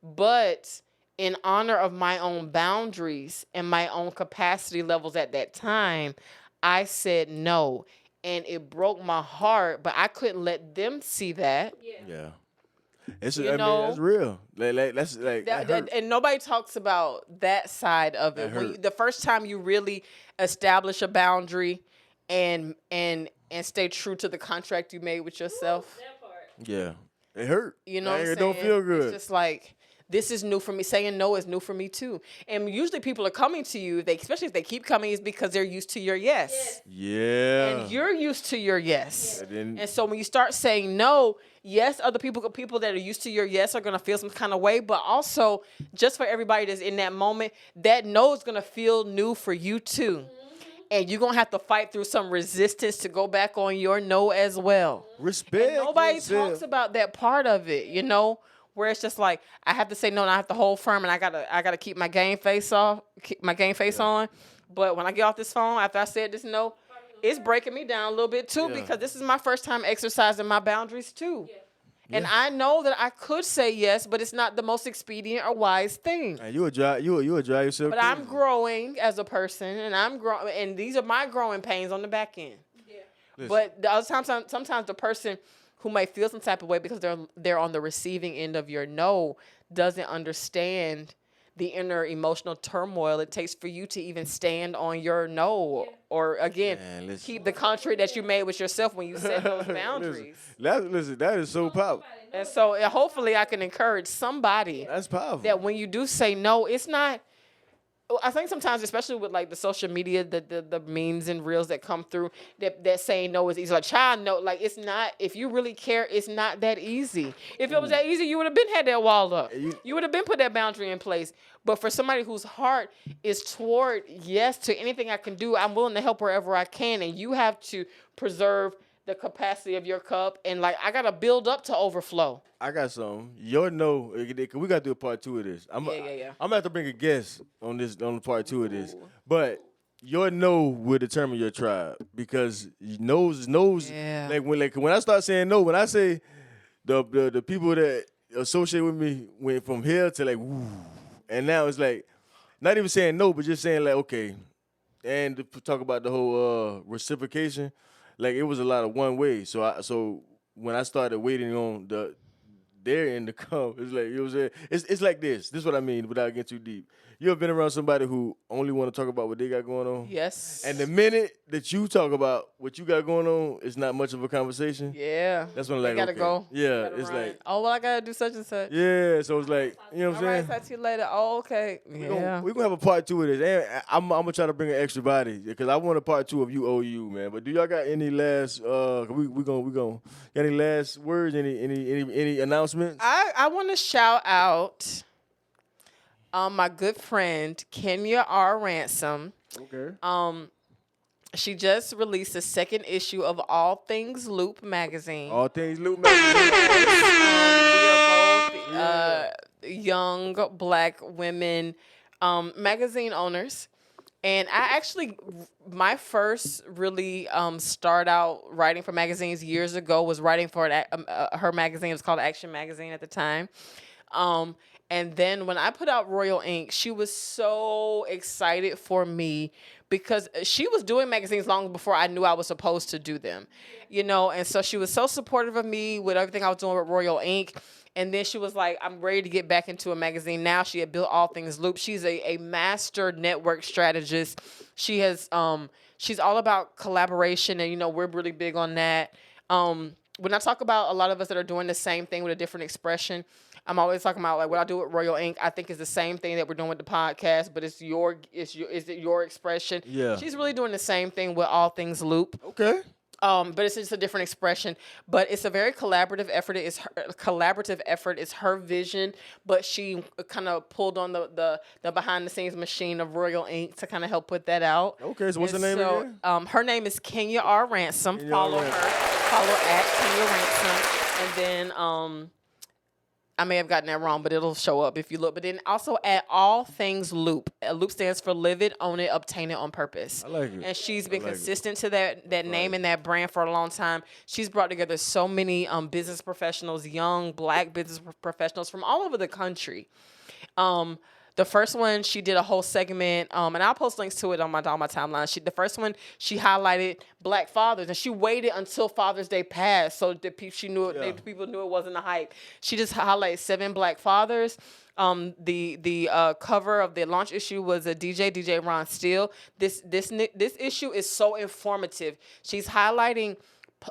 But in honor of my own boundaries and my own capacity levels at that time, I said no. And it broke my heart, but I couldn't let them see that. Yeah. It's You I know, mean, that's real. That's like that hurt. And nobody talks about that side of it. That hurt. The first time you really establish a boundary and stay true to the contract you made with yourself. That part. Yeah. It hurt. You know what I'm It saying? don't feel good. It's just like this is new for me. Saying no is new for me too. And usually people are coming to you, especially if they keep coming, is because they're used to your yes. Yeah. And you're used to your yes. then- And so when you start saying no, yes, other people that are used to your yes are going to feel some kind of way. But also, just for everybody that's in that moment, that no is going to feel new for you too. And you're going to have to fight through some resistance to go back on your no as well. Respect. And nobody yourself. talks about that part of it, where it's just like I have to say no and I have to hold firm and I gotta keep my game face on. But when I get off this phone after I said this no, it's breaking me down a little bit too, because this is my first time exercising my boundaries too. And I know that I could say yes, but it's not the most expedient or wise thing. And you would drive yourself. But I'm growing as a person, and I'm growing, and these are my growing pains on the back end. Listen. But the other sometimes the person who might feel some type of way because they're on the receiving end of your no doesn't understand the inner emotional turmoil it takes for you to even stand on your no, or again, Man, listen. keep the contract that you made with yourself when you set those boundaries. Listen, that is so powerful. And so hopefully I can encourage somebody That's powerful. that when you do say no, it's not. I think sometimes, especially with like the social media, the memes and reels that come through, that saying no is easy. Like, child, no, like it's not. If you really care, it's not that easy. If it was that easy, you would have been had that wall up. You would have been put that boundary in place. But for somebody whose heart is toward yes to anything I can do, I'm willing to help wherever I can. And you have to preserve the capacity of your cup. And like, I gotta build up to overflow. I got something. Your no, we got to do a part 2 of this. I'm gonna have to bring a guest on the part 2 of this. But your no will determine your tribe, because knows. Yeah. Like when I start saying no, when I say the people that associate with me went from here to like woo, and now it's like not even saying no, but just saying like okay, and to talk about the whole reciprocation, like it was a lot of one way. So when I started waiting on they're in the come. It's like, you know what I'm saying? It's like this. This is what I mean without getting too deep. You ever been around somebody who only want to talk about what they got going on? Yes. And the minute that you talk about what you got going on, it's not much of a conversation. Yeah. That's when They like, gotta okay. go. Yeah, Gotta it's run. like, oh, well, I gotta do such and such. yeah. So it's like, you know what All I'm right, saying? talk to you later. Oh, okay. We're Yeah. gonna have a part 2 of this. And I'm gonna try to bring an extra body because I want a part 2 of you OU, man. But do y'all got any last we gonna got any last words, any announcements? I want to shout out my good friend Kenya R. Ransom. Okay. She just released the second issue of All Things Loop magazine. All things Luke magazine. We are both young black women magazine owners. And I actually, my first really start out writing for magazines years ago was writing for her magazine. It was called Action Magazine at the time. And then when I put out Royal Ink, she was so excited for me because she was doing magazines long before I knew I was supposed to do them, and so she was so supportive of me with everything I was doing with Royal Ink. And then she was like, I'm ready to get back into a magazine now. She had built All Things Loop. She's a master network strategist. She has, she's all about collaboration, and, we're really big on that. When I talk about a lot of us that are doing the same thing with a different expression, I'm always talking about like what I do with Royal Ink. I think is the same thing that we're doing with the podcast, but is it your expression? Yeah. She's really doing the same thing with All Things Loop. Okay. But it's just a different expression. But it's a very collaborative effort. It's her vision, but she kind of pulled on the behind the scenes machine of Royal Ink to kind of help put that out. Okay, so what's her name again? Her name is Kenya R. Ransom. Kenya R. Follow Ransom. her. Follow at Kenya Ransom. And then I may have gotten that wrong, but it'll show up if you look. But then also at All Things Loop. Loop stands for Live It, Own It, Obtain It on Purpose. I like it. And she's been I like it. consistent to that name and that brand for a long time. She's brought together so many business professionals, young black business professionals from all over the country. The first one, she did a whole segment, and I'll post links to it on my timeline. The first one, she highlighted black fathers, and she waited until Father's Day passed so that people knew it wasn't a hype. She just highlighted 7 black fathers. The cover of the launch issue was a DJ Ron Steele. This issue is so informative. She's highlighting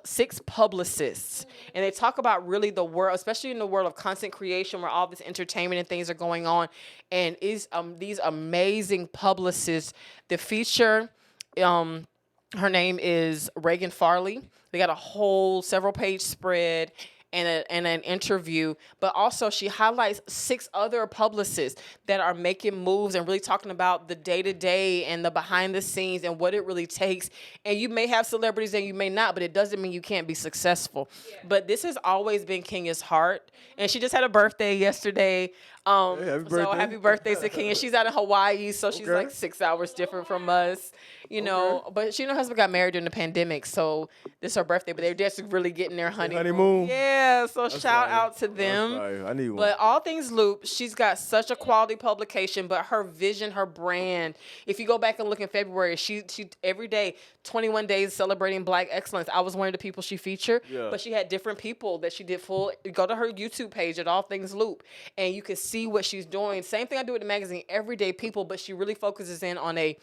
6 publicists, and they talk about really the world, especially in the world of content creation, where all this entertainment and things are going on, and is these amazing publicists. The feature, her name is Reagan Farley. They got a whole several page spread and an interview, but also she highlights 6 other publicists that are making moves and really talking about the day-to-day and the behind the scenes and what it really takes. And you may have celebrities and you may not, but it doesn't mean you can't be successful. Yeah. But this has always been Kenya's heart. And she just had a birthday yesterday. Hey, happy birthday. So happy birthday to Kenya. She's out in Hawaii, so she's like 6 hours different from us, you know. But she and her husband got married during the pandemic, so this is her birthday. But they're just really getting their honeymoon. Yeah, so shout out to them. I need one. But All Things Loop, she's got such a quality publication, but her vision, her brand. If you go back and look in February, she every day, 21 days celebrating Black excellence. I was one of the people she featured, but she had different people that she did full. Go to her YouTube page at All Things Loop, and you can see what she's doing. Same thing I do with the magazine, everyday people, but she really focuses in on a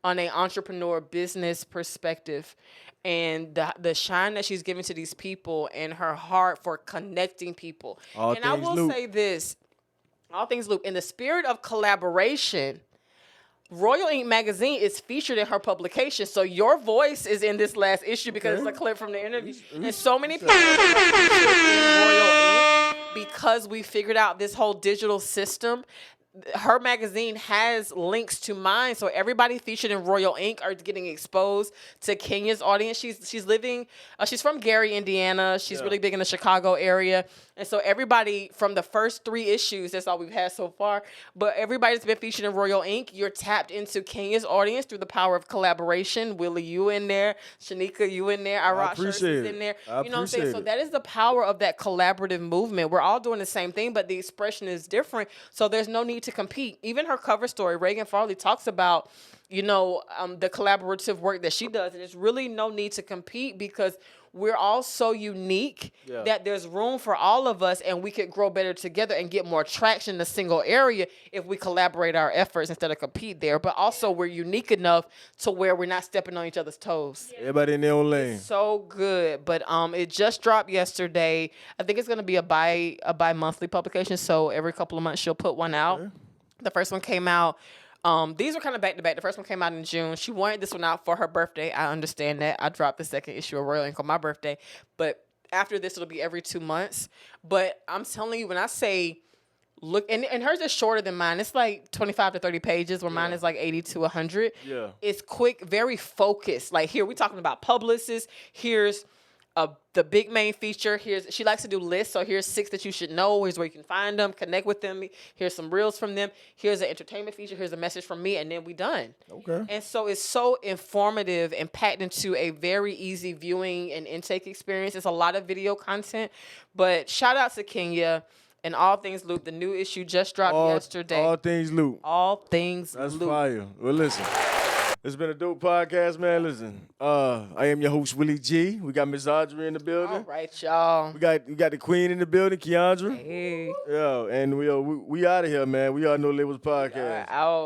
entrepreneur business perspective, and the shine that she's giving to these people and her heart for connecting people. And I will say this, All Things Loop, in the spirit of collaboration, Royal Ink magazine is featured in her publication, so your voice is in this last issue because it's a clip from the interview. And so many people in Royal Ink because we figured out this whole digital system. Her magazine has links to mine, so everybody featured in Royal Ink are getting exposed to Kenya's audience. She's living, she's from Gary, Indiana. She's really big in the Chicago area, and so everybody from the first 3 issues, that's all we've had so far. But everybody's been featured in Royal Ink. You're tapped into Kenya's audience through the power of collaboration. Willie, you in there? Shanika, you in there? I Shirts is in there. You know what I'm saying? So that is the power of that collaborative movement. We're all doing the same thing, but the expression is different. So there's no need to compete. Even her cover story, Reagan Farley, talks about, the collaborative work that she does. And there's really no need to compete because we're all so unique that there's room for all of us, and we could grow better together and get more traction in a single area if we collaborate our efforts instead of compete there. But also we're unique enough to where we're not stepping on each other's toes. Everybody in their own lane. It's so good. But it just dropped yesterday. I think it's gonna be a bi-monthly publication, so every couple of months she'll put one out. Okay. The first one came out. These were kind of back to back. The first one came out in June. She wanted this one out for her birthday. I understand that. I dropped the second issue of Royal Ink on my birthday. But after this, it'll be every 2 months. But I'm telling you, when I say look, and hers is shorter than mine. It's like 25 to 30 pages, where mine is like 80 to 100. Yeah. It's quick, very focused. Like here, we're talking about publicists. Here's the big main feature. She likes to do lists, so here's 6 that you should know. Here's where you can find them, connect with them. Here's some reels from them. Here's an entertainment feature. Here's a message from me, and then we done. Okay. And so it's so informative and packed into a very easy viewing and intake experience. It's a lot of video content, but shout out to Kenya and All Things Loop. The new issue just dropped yesterday. All Things Loop. All Things That's Loop. Fire. Well, listen. It's been a dope podcast, man. Listen, I am your host, Willie G. We got Miss Audrey in the building. All right, y'all. We got the queen in the building, Keandra. Hey. Yeah, and we out of here, man. We are No Labels Podcast. Out.